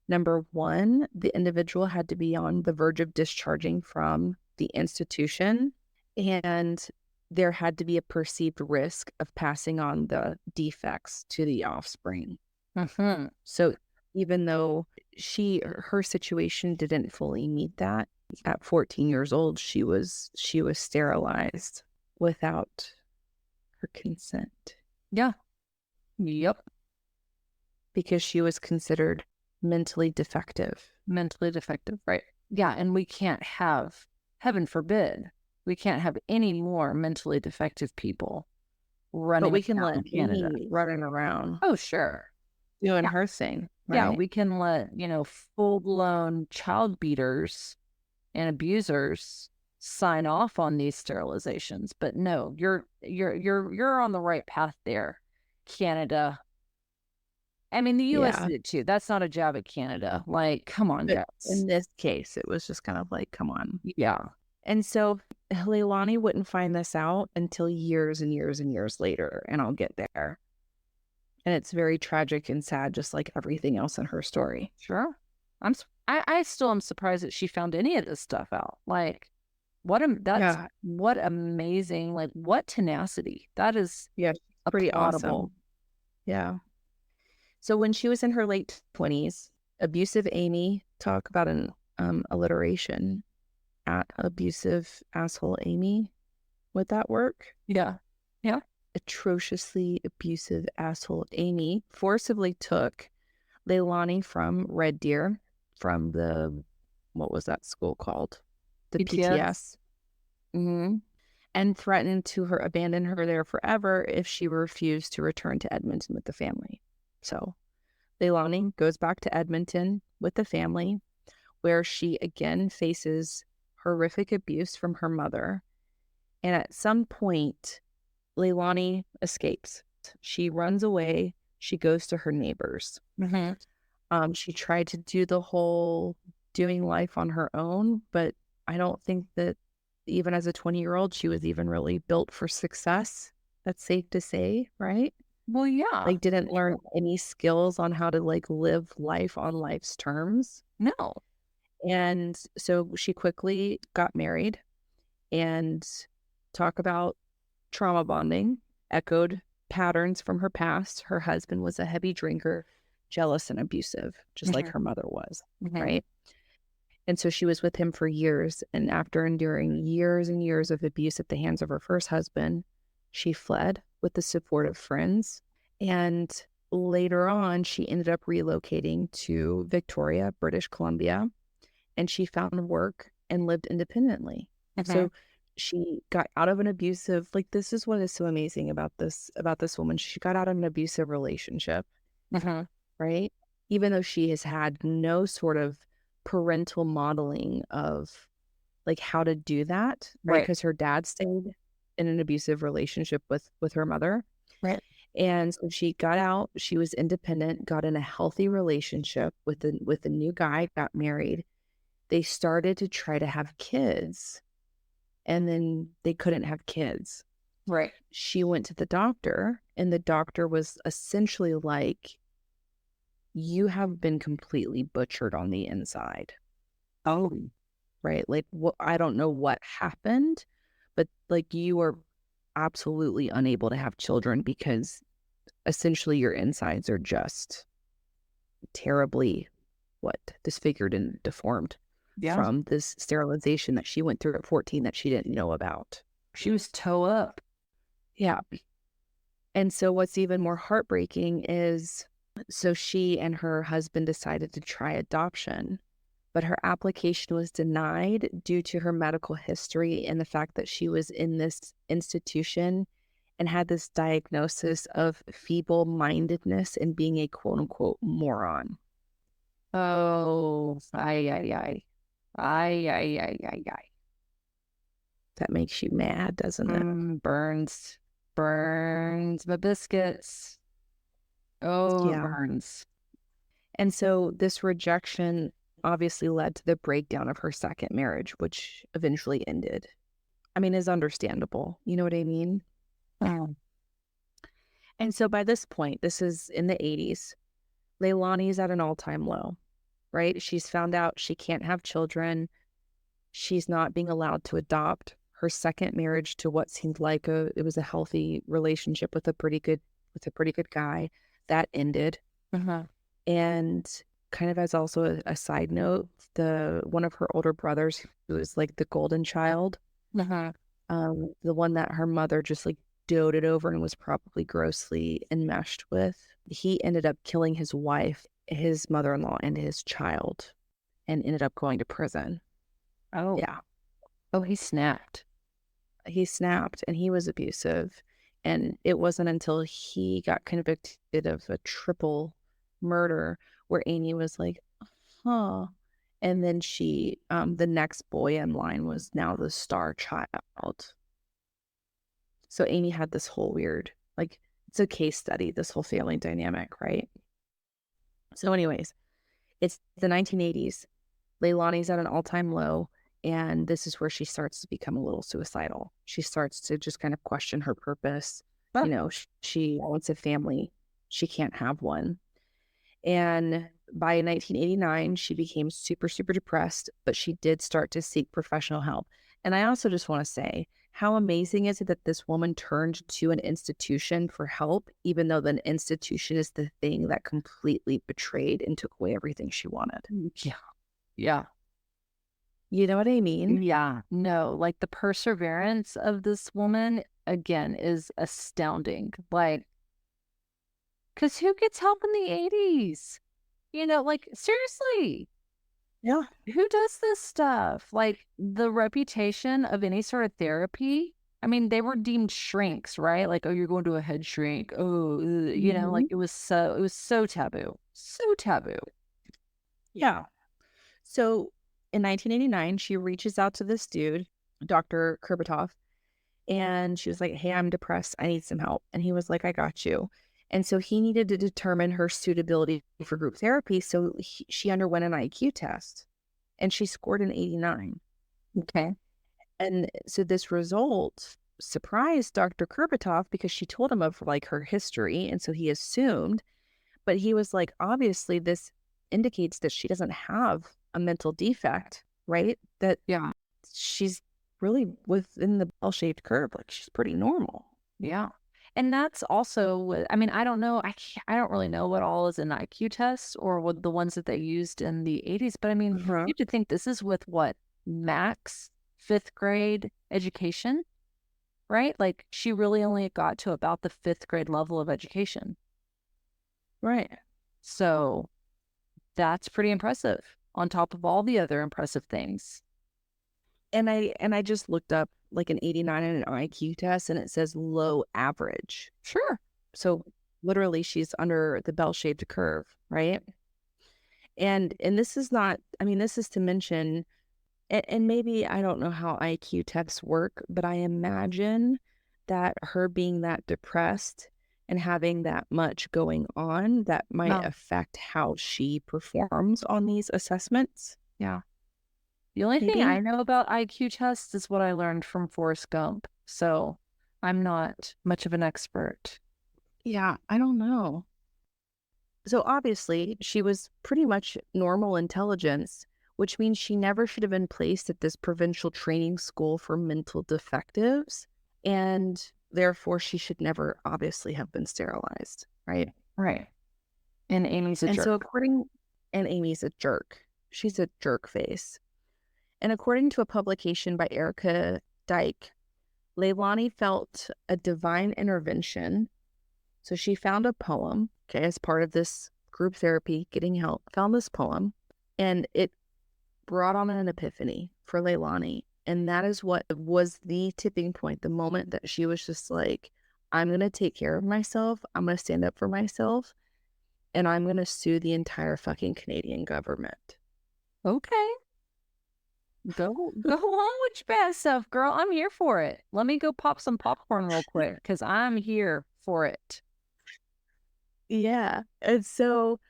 Number 1, the individual had to be on the verge of discharging from the institution, and there had to be a perceived risk of passing on the defects to the offspring. Mm-hmm. So even though her situation didn't fully meet that, at 14 years old, she was sterilized without her consent. Yeah. Yep. Because she was considered mentally defective. Mentally defective, right? Yeah, and we can't have, heaven forbid, we can't have any more mentally defective people running. But we can let Canada Amy running around. Oh, sure. Doing her thing. Right? Yeah, we can let, full-blown child beaters and abusers sign off on these sterilizations. But no, you're on the right path there, Canada. I mean, the U.S. did it too. That's not a jab at Canada. Like, come on, guys. In this case, it was just kind of like, come on. Yeah. And so Leilani wouldn't find this out until years and years and years later, and I'll get there. And it's very tragic and sad, just like everything else in her story. Sure. I still am surprised that she found any of this stuff out. Like, what amazing, like, what tenacity. That is pretty awesome. Yeah. So when she was in her late 20s, abusive Amy, talk about an alliteration, at abusive asshole Amy. Would that work? Yeah. Yeah. Atrociously abusive asshole Amy forcibly took Leilani from Red Deer, from the, what was that school called? The PTS. Mm-hmm. And threatened to abandon her there forever if she refused to return to Edmonton with the family. So Leilani goes back to Edmonton with the family, where she again faces horrific abuse from her mother. And at some point, Leilani escapes. She runs away. She goes to her neighbors. Mm-hmm. She tried to do the whole doing life on her own, but I don't think that even as a 20-year-old, she was even really built for success. That's safe to say, right? Well, yeah. Like, didn't learn any skills on how to, like, live life on life's terms. No. And so she quickly got married, and talk about trauma bonding, echoed patterns from her past. Her husband was a heavy drinker, jealous and abusive, just like her mother was, right? And so she was with him for years. And after enduring years and years of abuse at the hands of her first husband, she fled with the support of friends. And later on, she ended up relocating to Victoria, British Columbia, and she found work and lived independently. So she got out of an abusive, like, this is what is so amazing about this woman. She got out of an abusive relationship, right? Even though she has had no sort of parental modeling of, like, how to do that, right? Because her dad stayed in an abusive relationship with her mother. Right. And so she got out, she was independent, got in a healthy relationship with a new guy, got married. They started to try to have kids, and then they couldn't have kids. Right. She went to the doctor, and the doctor was essentially like, you have been completely butchered on the inside. Oh. Right? Like, I don't know what happened, but, like, you are absolutely unable to have children because essentially your insides are just terribly disfigured and deformed from this sterilization that she went through at 14 that she didn't know about. She was toe up. Yeah. And so what's even more heartbreaking is, so she and her husband decided to try adoption, but her application was denied due to her medical history and the fact that she was in this institution and had this diagnosis of feeble-mindedness and being a quote-unquote moron. Oh, ay, ay, ay. Ay, ay, ay, ay, ay. That makes you mad, doesn't it? Burns. Burns my biscuits. Oh, it Yeah. burns. And so this rejection obviously led to the breakdown of her second marriage, which eventually ended. I mean, is understandable. You know what I mean? Oh. And so by this point, this is in the 80s, Leilani's at an all-time low, right? She's found out she can't have children. She's not being allowed to adopt. Her second marriage to what seemed like it was a healthy relationship with a pretty good guy, that ended. Uh-huh. And kind of as also a side note, one of her older brothers, who was like the golden child, Uh-huh. the one that her mother just like doted over and was probably grossly enmeshed with, he ended up killing his wife, his mother-in-law, and his child, and ended up going to prison. Oh. Yeah. Oh, he snapped. He snapped and he was abusive. And it wasn't until he got convicted of a triple murder where Amy was like, huh. And then the next boy in line was now the star child. So Amy had this whole weird, like, it's a case study, this whole family dynamic, right? So anyways, it's the 1980s. Leilani's at an all-time low. And this is where she starts to become a little suicidal. She starts to just kind of question her purpose. Huh. You know, she wants a family. She can't have one. And by 1989, she became super, super depressed, but she did start to seek professional help. And I also just want to say, how amazing is it that this woman turned to an institution for help, even though the institution is the thing that completely betrayed and took away everything she wanted? Yeah. Yeah. You know what I mean? Yeah. No, like the perseverance of this woman, again, is astounding. Like, because who gets help in the 80s? You know, like, seriously, Yeah. who does this stuff? Like, the reputation of any sort of therapy, I mean, they were deemed shrinks, right? Like, oh, you're going to a head shrink. Oh, you know, like Mhm. it was so taboo. So taboo. Yeah. So in 1989, she reaches out to this dude, Dr. Kurbatoff, and she was like, hey, I'm depressed. I need some help. And he was like, I got you. And so he needed to determine her suitability for group therapy. So she underwent an IQ test and she scored an 89. Okay. And so this result surprised Dr. Kurbatoff because she told him of like her history. And so he assumed, but he was like, obviously, this indicates that she doesn't have a mental defect, right? That Yeah. she's really within the bell-shaped curve. Like she's pretty normal. Yeah. And that's also what, I mean, I don't know. I don't really know what all is in IQ tests or what the ones that they used in the 80s. But I mean, Uh-huh. you have to think this is with what, max fifth grade education, right? Like she really only got to about the fifth grade level of education. Right. So that's pretty impressive on top of all the other impressive things. And I just looked up like an 89 in an IQ test and it says low average. Sure. So literally she's under the bell-shaped curve, right? And this is not, I mean, this is to mention, and maybe I don't know how IQ tests work, but I imagine that her being that depressed and having that much going on, that might No. affect how she performs on these assessments. Yeah. The only thing Maybe. I know about IQ tests is what I learned from Forrest Gump. So I'm not much of an expert. Yeah, I don't know. So obviously, she was pretty much normal intelligence, which means she never should have been placed at this provincial training school for mental defectives. And therefore, she should never obviously have been sterilized, right? Right. And Amy's a And jerk. so and Amy's a jerk. She's a jerk face. And according to a publication by Erica Dyke, Leilani felt a divine intervention. So she found a poem, okay, as part of this group therapy, getting help, found this poem, and it brought on an epiphany for Leilani. And that is what was the tipping point, the moment that she was just like, I'm going to take care of myself. I'm going to stand up for myself. And I'm going to sue the entire fucking Canadian government. Okay. Go along with your bad self, girl. I'm here for it. Let me go pop some popcorn real quick because I'm here for it. Yeah. And so,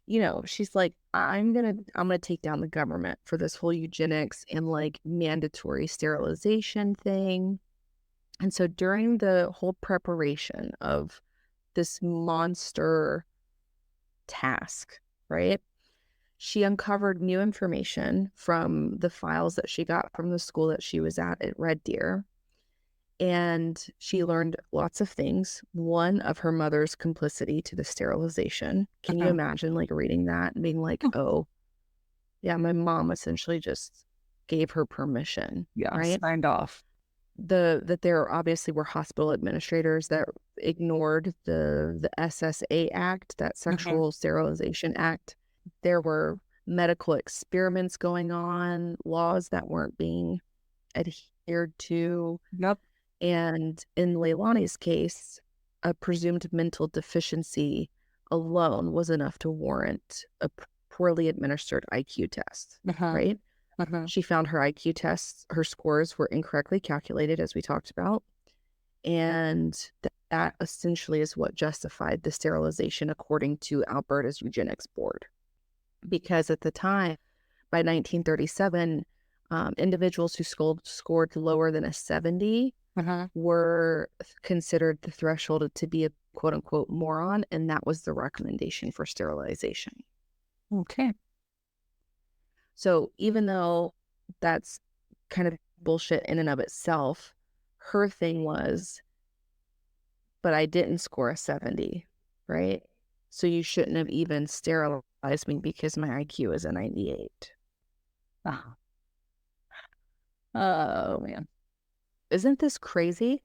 you know, she's like, I'm gonna take down the government for this whole eugenics and like mandatory sterilization thing. And so during the whole preparation of this monster task, right? She uncovered new information from the files that she got from the school that she was at Red Deer. And she learned lots of things. One, of her mother's complicity to the sterilization. Can you imagine like reading that and being like, oh, yeah, my mom essentially just gave her permission. Yeah, right? signed off. That there obviously were hospital administrators that ignored the SSA Act, that Sexual Sterilization Act. There were medical experiments going on, laws that weren't being adhered to. Yep. And in Leilani's case, a presumed mental deficiency alone was enough to warrant a poorly administered IQ test, right? She found her IQ tests, her scores were incorrectly calculated, as we talked about. And that essentially is what justified the sterilization according to Alberta's eugenics board. Because at the time, by 1937, individuals who scored lower than a 70 were considered the threshold to be a quote unquote moron. And that was the recommendation for sterilization. Okay. So even though that's kind of bullshit in and of itself, her thing was, but I didn't score a 70, right? So you shouldn't have even sterilized me because my IQ is a 98. Oh, man. Isn't this crazy?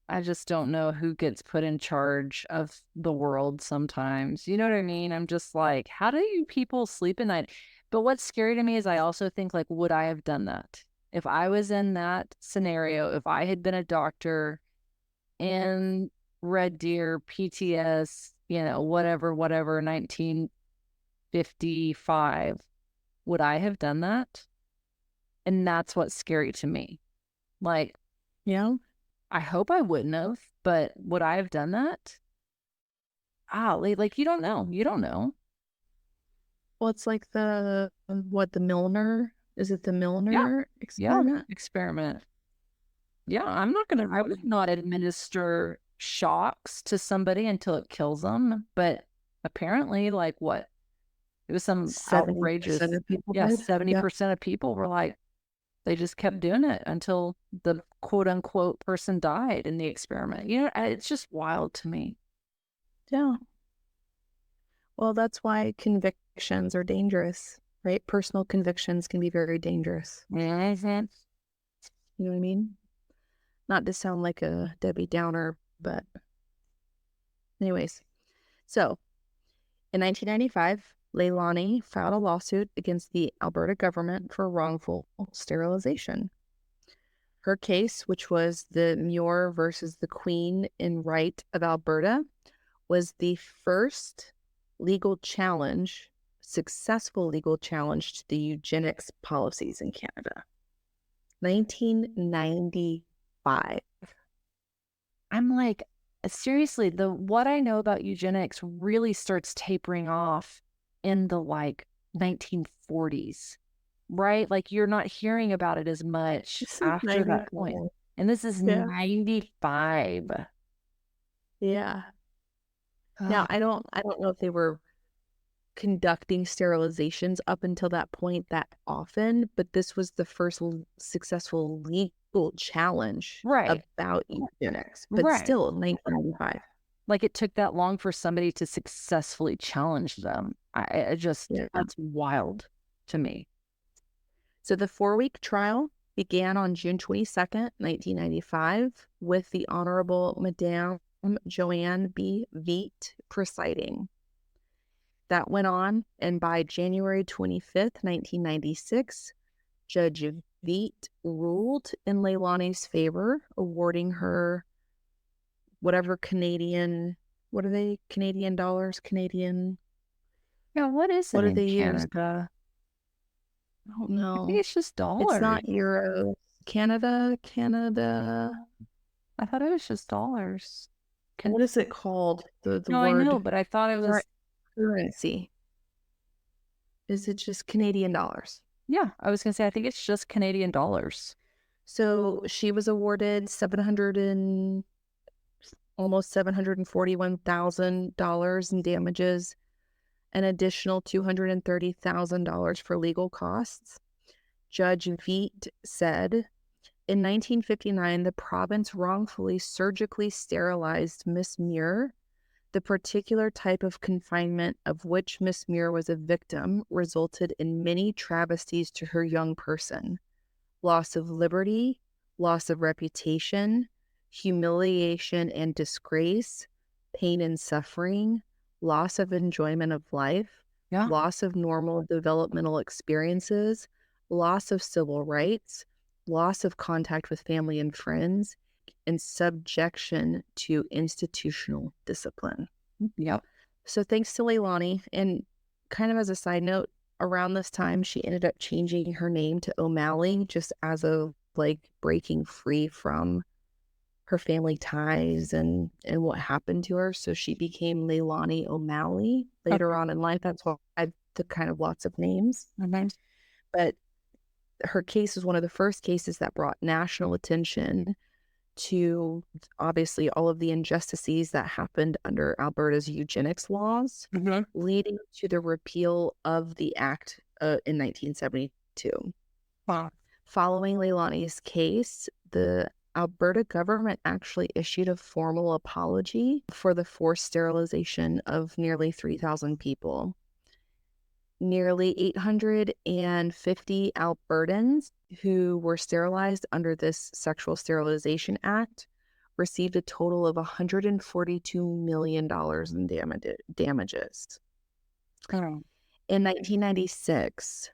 I just don't know who gets put in charge of the world sometimes. You know what I mean? I'm just like, how do you people sleep at night? But what's scary to me is I also think, like, would I have done that? If I was in that scenario, if I had been a doctor in Red Deer, PTS, you know, whatever, 1955, would I have done that? And that's what's scary to me. Like, Yeah. I hope I wouldn't have, but would I have done that? Like you don't know. You don't know. Well, it's like the Milner? Is it the Milner experiment? Yeah, experiment. Yeah, I would not administer shocks to somebody until it kills them. But apparently, like what? It was some 70% outrageous. of people Yeah, did? 70% of people were like, they just kept doing it until the quote unquote person died in the experiment. You know, it's just wild to me. Yeah. Well, that's why convictions are dangerous, right? Personal convictions can be very dangerous. You know what I mean? Not to sound like a Debbie Downer, but anyways. So, in 1995, Leilani filed a lawsuit against the Alberta government for wrongful sterilization. Her case, which was the Muir versus the Queen in Right of Alberta, was the first successful legal challenge to the eugenics policies in Canada. 1995. I'm like, seriously, what I know about eugenics really starts tapering off in the like 1940s, right? Like you're not hearing about it as much after that point. And this is 95. Yeah. Now, I don't know if they were conducting sterilizations up until that point that often, but this was the first successful legal challenge about eugenics, but still 1995. Like it took that long for somebody to successfully challenge them. That's wild to me. So the 4-week trial began on June 22nd, 1995, with the Honorable Madame Joanne B. Veet presiding. That went on, and by January 25th, 1996, Judge Veet ruled in Leilani's favor, awarding her whatever Canadian, what are they? Canadian dollars? Canadian, Yeah, what is what it do in they use? Canada? I don't I think know. it's just It's dollars. not euros. Canada. I thought it was just dollars. What is it called? The No, I know, word but I thought it was, currency. Is it just Canadian dollars? yeah, I was gonna say, I think it's just Canadian dollars. So she was awarded almost $741,000 in damages, an additional $230,000 for legal costs. Judge Veet said, in 1959, the province wrongfully surgically sterilized Miss Muir. The particular type of confinement of which Miss Muir was a victim resulted in many travesties to her young person: loss of liberty, loss of reputation, humiliation and disgrace, pain and suffering, loss of enjoyment of life, Yeah. loss of normal developmental experiences, loss of civil rights, loss of contact with family and friends, and subjection to institutional discipline. Yep. So thanks to Leilani, and kind of as a side note, around this time, she ended up changing her name to O'Malley just as a like breaking free from her family ties and what happened to her. So she became Leilani O'Malley later Okay. on in life. That's why I took kind of lots of names. Mhm. But her case was one of the first cases that brought national attention to obviously all of the injustices that happened under Alberta's eugenics laws, Mhm. leading to the repeal of the act in 1972. Wow. Following Leilani's case, the Alberta government actually issued a formal apology for the forced sterilization of nearly 3,000 people. Nearly 850 Albertans who were sterilized under this Sexual Sterilization Act received a total of $142 million in damages. Oh. In 1996,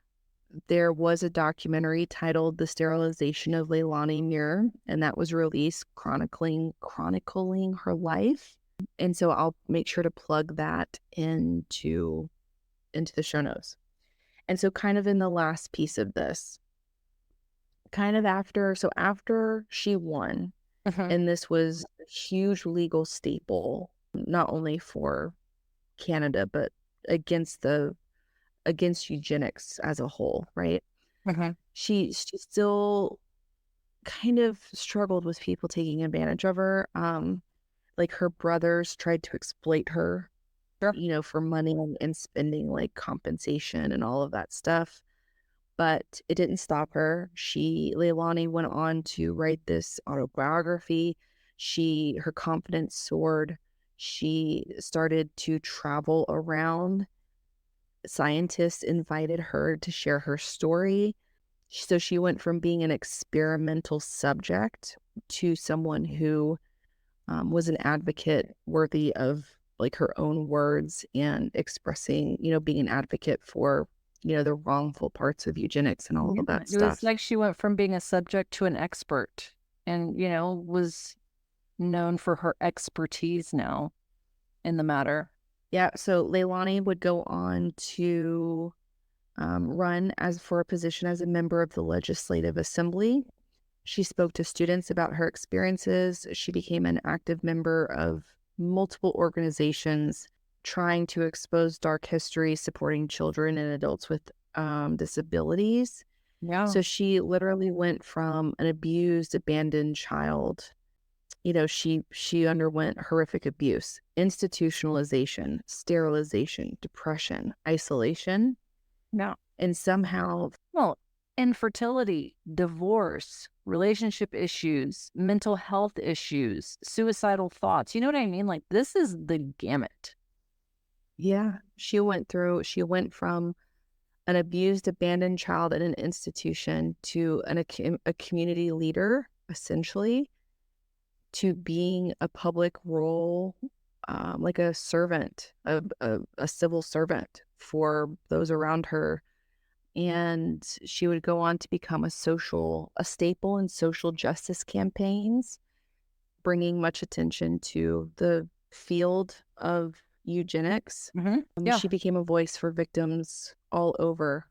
there was a documentary titled The Sterilization of Leilani Muir, and that was released chronicling her life. And so I'll make sure to plug that into the show notes. And so kind of in the last piece of this, kind of after she won, Mhm. and this was a huge legal staple, not only for Canada, but against eugenics as a whole, right? Mhm. She still kind of struggled with people taking advantage of her. Like her brothers tried to exploit her, Sure. for money and spending like compensation and all of that stuff. But it didn't stop her. Leilani went on to write this autobiography. Her confidence soared. She started to travel around. Scientists invited her to share her story. So she went from being an experimental subject to someone who was an advocate worthy of like her own words and expressing, being an advocate for, the wrongful parts of eugenics and all Yeah, of that it was stuff. like she went from being a subject to an expert and, was known for her expertise now in the matter. Yeah. So Leilani would go on to run for a position as a member of the Legislative Assembly. She spoke to students about her experiences. She became an active member of multiple organizations trying to expose dark history, supporting children and adults with disabilities. Yeah. So she literally went from an abused, abandoned child. She underwent horrific abuse, institutionalization, sterilization, depression, isolation, Yeah. and somehow, Well, infertility, divorce, relationship issues, mental health issues, suicidal thoughts. You know what I mean? Like, this is the gamut. yeah, she went from an abused, abandoned child in an institution to a community leader, essentially, to being a public role, like a servant, a civil servant for those around her. And she would go on to become a staple in social justice campaigns. bringing much attention to the field of eugenics. Yeah. She became a voice for victims all over.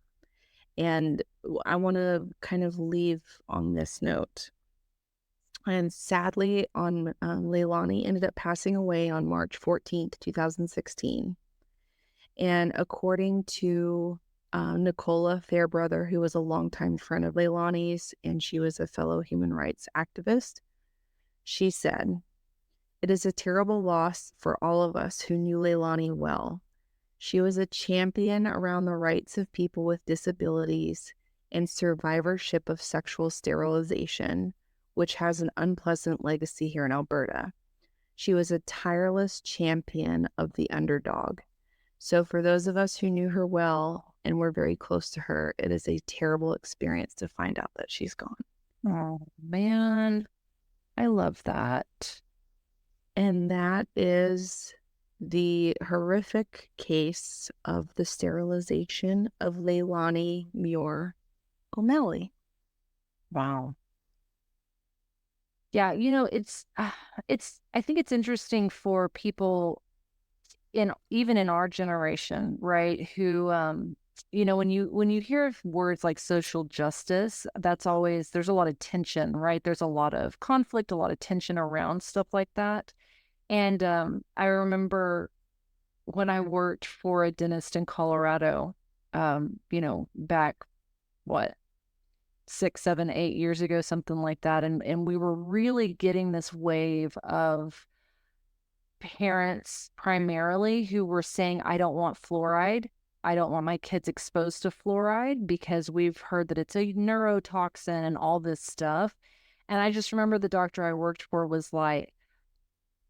And I want to kind of leave on this note. And sadly, Leilani ended up passing away on March 14th, 2016. And according to Nicola Fairbrother, who was a longtime friend of Leilani's, and she was a fellow human rights activist, she said, "It is a terrible loss for all of us who knew Leilani well. She was a champion around the rights of people with disabilities and survivorship of sexual sterilization, which has an unpleasant legacy here in Alberta. She was a tireless champion of the underdog. So for those of us who knew her well and were very close to her, it is a terrible experience to find out that she's gone." Oh, man. I love that. And that is the horrific case of the sterilization of Leilani Muir O'Malley. Wow. Yeah, I think it's interesting for people even in our generation, right? Who, when you hear words like social justice, there's a lot of tension, right? There's a lot of conflict, a lot of tension around stuff like that. And I remember when I worked for a dentist in Colorado, back, what, 6, 7, 8 years ago, something like that. And we were really getting this wave of parents primarily who were saying, I don't want fluoride. I don't want my kids exposed to fluoride because we've heard that it's a neurotoxin and all this stuff. And I just remember the doctor I worked for was like,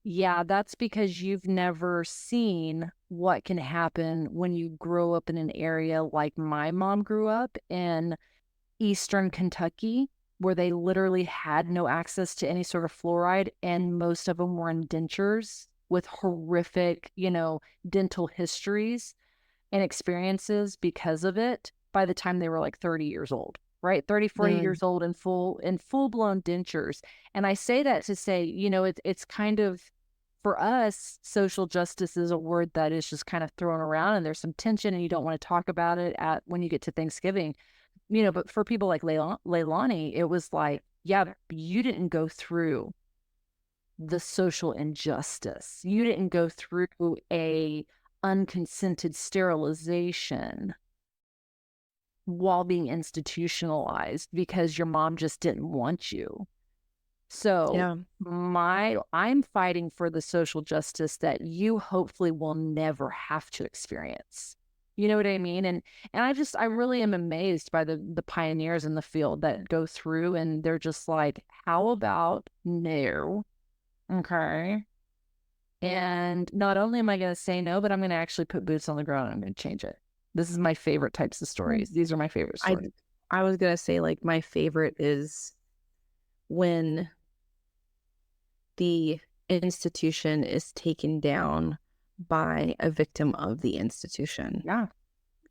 yeah, that's because you've never seen what can happen when you grow up in an area like my mom grew up in Eastern Kentucky, where they literally had no access to any sort of fluoride, and most of them were in dentures with horrific, dental histories and experiences because of it by the time they were like 30 years old, right? 30, 40 years old in full-blown dentures. And I say that to say, it's kind of, for us, social justice is a word that is just kind of thrown around and there's some tension and you don't want to talk about it when you get to Thanksgiving. But for people like Leilani, it was like, yeah, you didn't go through the social injustice. You didn't go through a unconsented sterilization while being institutionalized because your mom just didn't want you. So yeah. I'm fighting for the social justice that you hopefully will never have to experience. You know what I mean? And I really am amazed by the pioneers in the field that go through and they're just like, how about no? Okay. And not only am I going to say no, but I'm going to actually put boots on the ground and I'm going to change it. This is my favorite types of stories. These are my favorite stories. I was going to say, like, my favorite is when the institution is taken down by a victim of the institution. Yeah.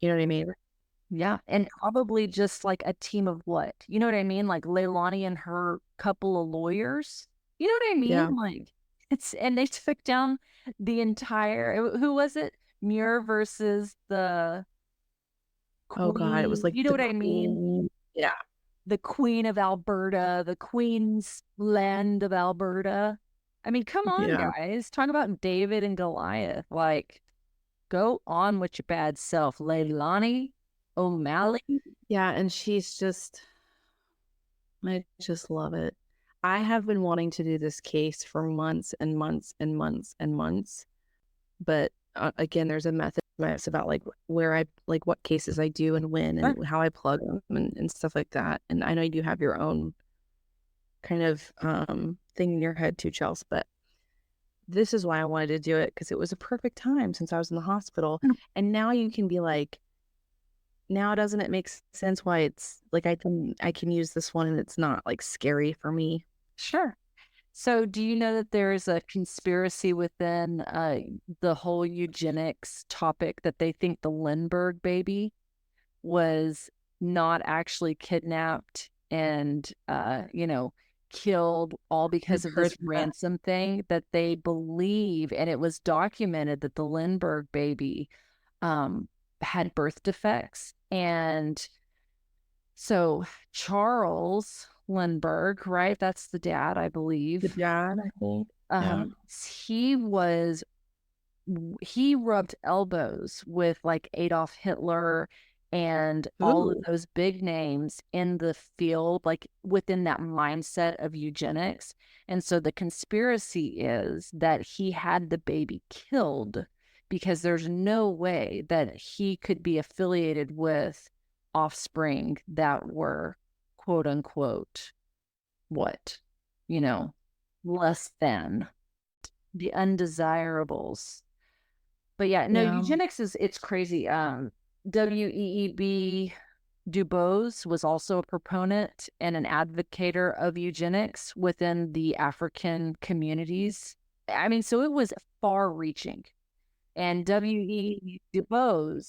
You know what I mean? Yeah. And probably just like a team of what? You know what I mean? Like Leilani and her couple of lawyers. You know what I mean? Yeah. Like and they took down the entire, who was it? Muir versus the queen. Oh God, it was like you know what I mean? Yeah. The Queen of Alberta, the Queen's land of Alberta. I mean, come on, guys. Talk about David and Goliath. Like, go on with your bad self, Leilani O'Malley. Yeah, and I just love it. I have been wanting to do this case for months and months and months and months. But again, there's a method about like what cases I do and when and how I plug them and stuff like that. And I know you have your own kind of thing in your head too, Chelsea, but this is why I wanted to do it, because it was a perfect time since I was in the hospital. And now you can be like, now doesn't it make sense why it's like I can use this one and it's not like scary for me? Sure. So do you know that there is a conspiracy within the whole eugenics topic that they think the Lindbergh baby was not actually kidnapped and, killed all because I've of heard this that. ransom thing that they believe, and it was documented that the Lindbergh baby had birth defects. And so Charles Lindbergh, right? That's the dad, I The believe. dad, I think. Yeah. He was he rubbed elbows with like Adolf Hitler and all of Ooh. those big names in the field, like within that mindset of eugenics. And so the conspiracy is that he had the baby killed because there's no way that he could be affiliated with offspring that were quote unquote what, you know, less than the undesirables. But yeah, no, Yeah. eugenics is it's crazy. W.E.E.B. Du Bois was also a proponent and an advocator of eugenics within the African communities. I mean, so it was far reaching. And W.E.E.B. Du Bois,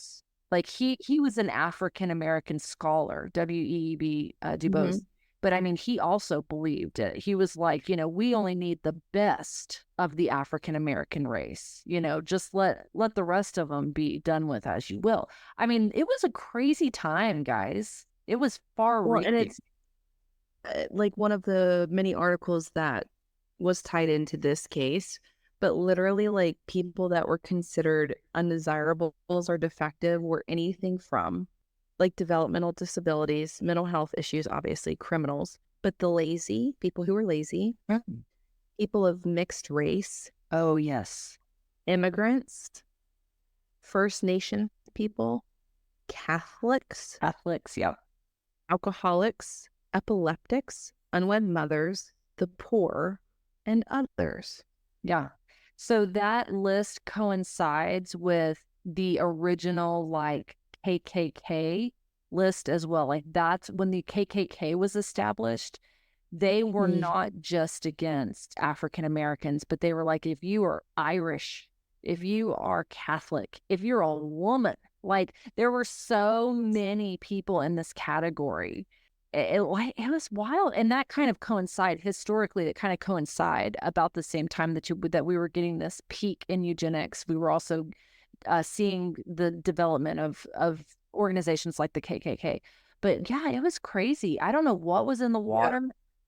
like he was an African American scholar, W.E.E.B. Du Bois. Hmm. But I mean, he also believed it. He was like, we only need the best of the African American race. Just let the rest of them be done with as you will. I mean, it was a crazy time, guys. It was far Well, and reaching. it's like one of the many articles that was tied into this case, but literally, like, people that were considered undesirables or defective were anything from like developmental disabilities, mental health issues, obviously, criminals, but the lazy, people who were lazy, Mm. people of mixed race, Oh, yes. immigrants, First Nation people, Catholics, Catholics, yeah. alcoholics, epileptics, unwed mothers, the poor, and others. Yeah. So that list coincides with the original like KKK list as well. Like that's when the KKK was established. They were Mm. not just against African Americans, but they were like, if you are Irish, if you are Catholic, if you're a woman, like there were so many people in this category. It was wild, and that kind of coincide historically. It kind of coincide about the same time that we were getting this peak in eugenics. We were also seeing the development of organizations like the KKK. But yeah, it was crazy. I don't know what was in the Yeah. water.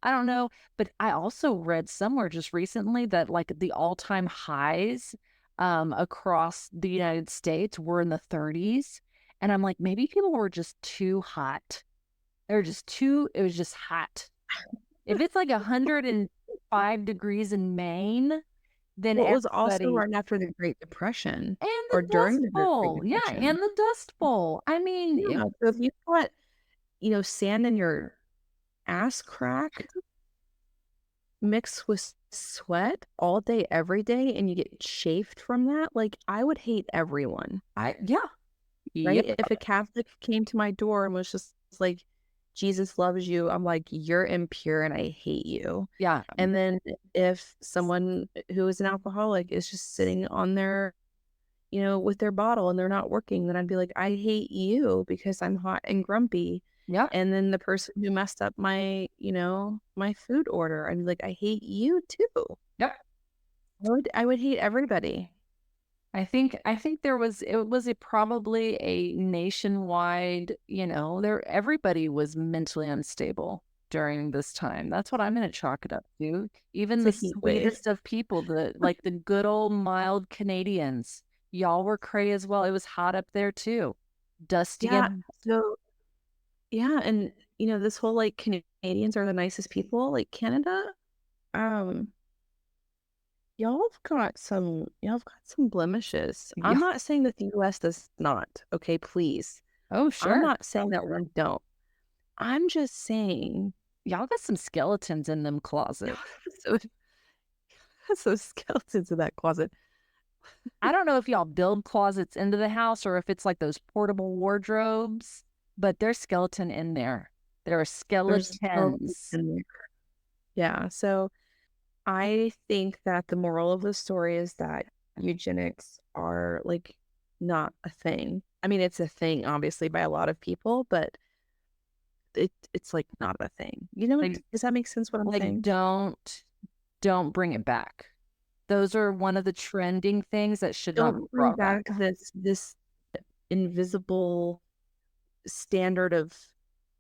I don't know, but I also read somewhere just recently that like the all-time highs across the United States were in the 30s, and I'm like, maybe people were just too hot. It was just hot. If it's like 105 degrees in Maine, then Well, it was also everybody, right after the Great Depression and or the during Dust the Great Bowl. Yeah, Depression. and the Dust Bowl. I mean, Yeah. So if you've got, sand in your ass crack mixed with sweat all day, every day, and you get chafed from that, like, I would hate everyone, yeah. Yep. right? If a Catholic came to my door and was just like, Jesus loves you, I'm like, you're impure and I hate you. Yeah. And then if someone who is an alcoholic is just sitting on their, with their bottle and they're not working, then I'd be like, I hate you because I'm hot and grumpy. Yep. And then the person who messed up my, my food order, I'd be like, I hate you too. Yep. I would hate everybody. I think it was probably a nationwide, there everybody was mentally unstable during this time. That's what I'm going to chalk it up to. Even It's a the heat wave. sweetest of people, like the good old mild Canadians, y'all were cray as well. It was hot up there too. Dusty Yeah. and So yeah, and this whole like Canadians are the nicest people, like Canada, um, y'all have got some blemishes. I'm yeah. not saying that the US does not, okay, please. Oh, I'm sure. not saying that we don't. I'm just saying Y'all got some skeletons in them closets. so, so skeletons in that closet. I don't know if y'all build closets into the house or if it's like those portable wardrobes, but there's skeleton in there. There are There's skeletons skeletons. in there. Yeah, so I think that the moral of the story is that eugenics are like not a thing. I mean, it's a thing obviously by a lot of people, but it's like not a thing. You know, Like, does that make sense what I'm like saying? don't bring it back. Those are one of the trending things that should not be Don't bring brought back. back this invisible standard of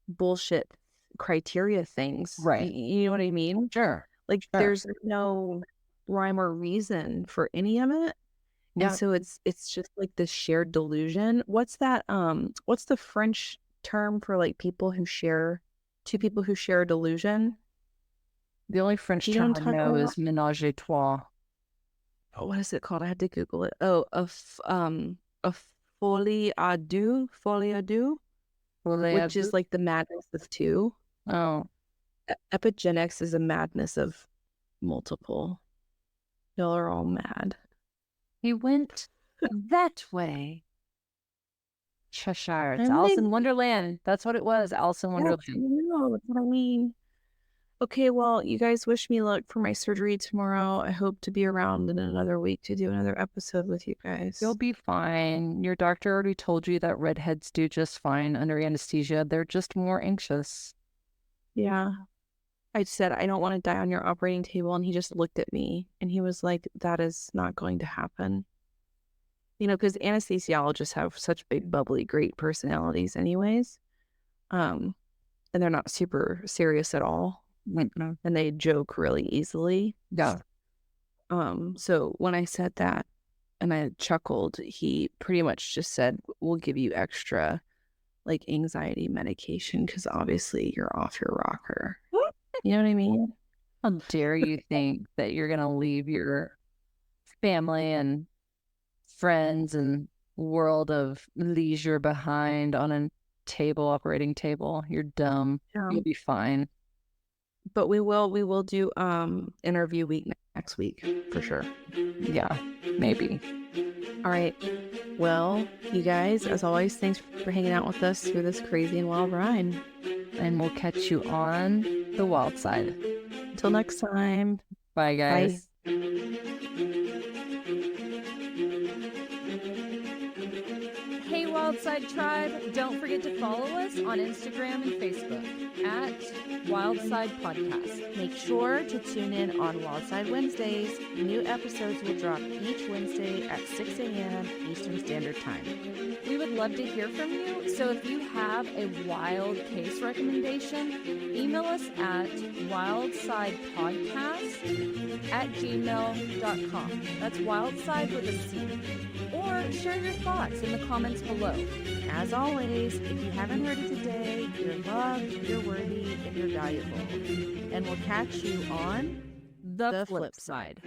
bullshit criteria things. Right. You know what I mean? Sure. Like Sure. there's no rhyme or reason for any of it. And Yeah. so it's just like this shared delusion. What's the French term for like two people who share a delusion? The only French Do you know term what I I'm talking know about? is ménage à trois. Oh, what is it called? I had to Google it. Oh, a folie à deux, which is like the madness of two. Oh, Epigenics is a madness of multiple. Y'all are all mad. he went that way. Cheshire. It's I'm Alice like, in Wonderland. That's what it was. Alice in yes, Wonderland. I know, that's what I mean. Okay, well, you guys wish me luck for my surgery tomorrow. I hope to be around in another week to do another episode with you guys. You'll be fine. Your doctor already told you that redheads do just fine under anesthesia. They're just more anxious. Yeah. I said, I don't want to die on your operating table. And he just looked at me and he was like, that is not going to happen. You know, because anesthesiologists have such big, bubbly, great personalities anyways. And they're not super serious at all. Mm-mm. And they joke really easily. Yeah. So when I said that and I chuckled, he pretty much just said, we'll give you extra like anxiety medication because obviously you're off your rocker. You know what I mean? How dare you think that you're going to leave your family and friends and world of leisure behind on a operating table? You're dumb. Yeah. You'll be fine. But we will do interview week next week for sure. Yeah, maybe. All right. Well, you guys, as always, thanks for hanging out with us through this crazy and wild ride. And we'll catch you on the wild side. Until next time. Bye, guys. Hey, Wildside Tribe, don't forget to follow us on Instagram and Facebook at Wildside Podcast. Make sure to tune in on Wildside Wednesdays. New episodes will drop each Wednesday at 6 a.m. Eastern Standard Time. We would love to hear from you, so if you have a wild case recommendation, email us at wildsidepodcast@gmail.com. That's wildside with a C. Or share your thoughts in the comments below. As always, if you haven't heard it today, you're loved, you're worthy, and you're valuable. And we'll catch you on The flip side.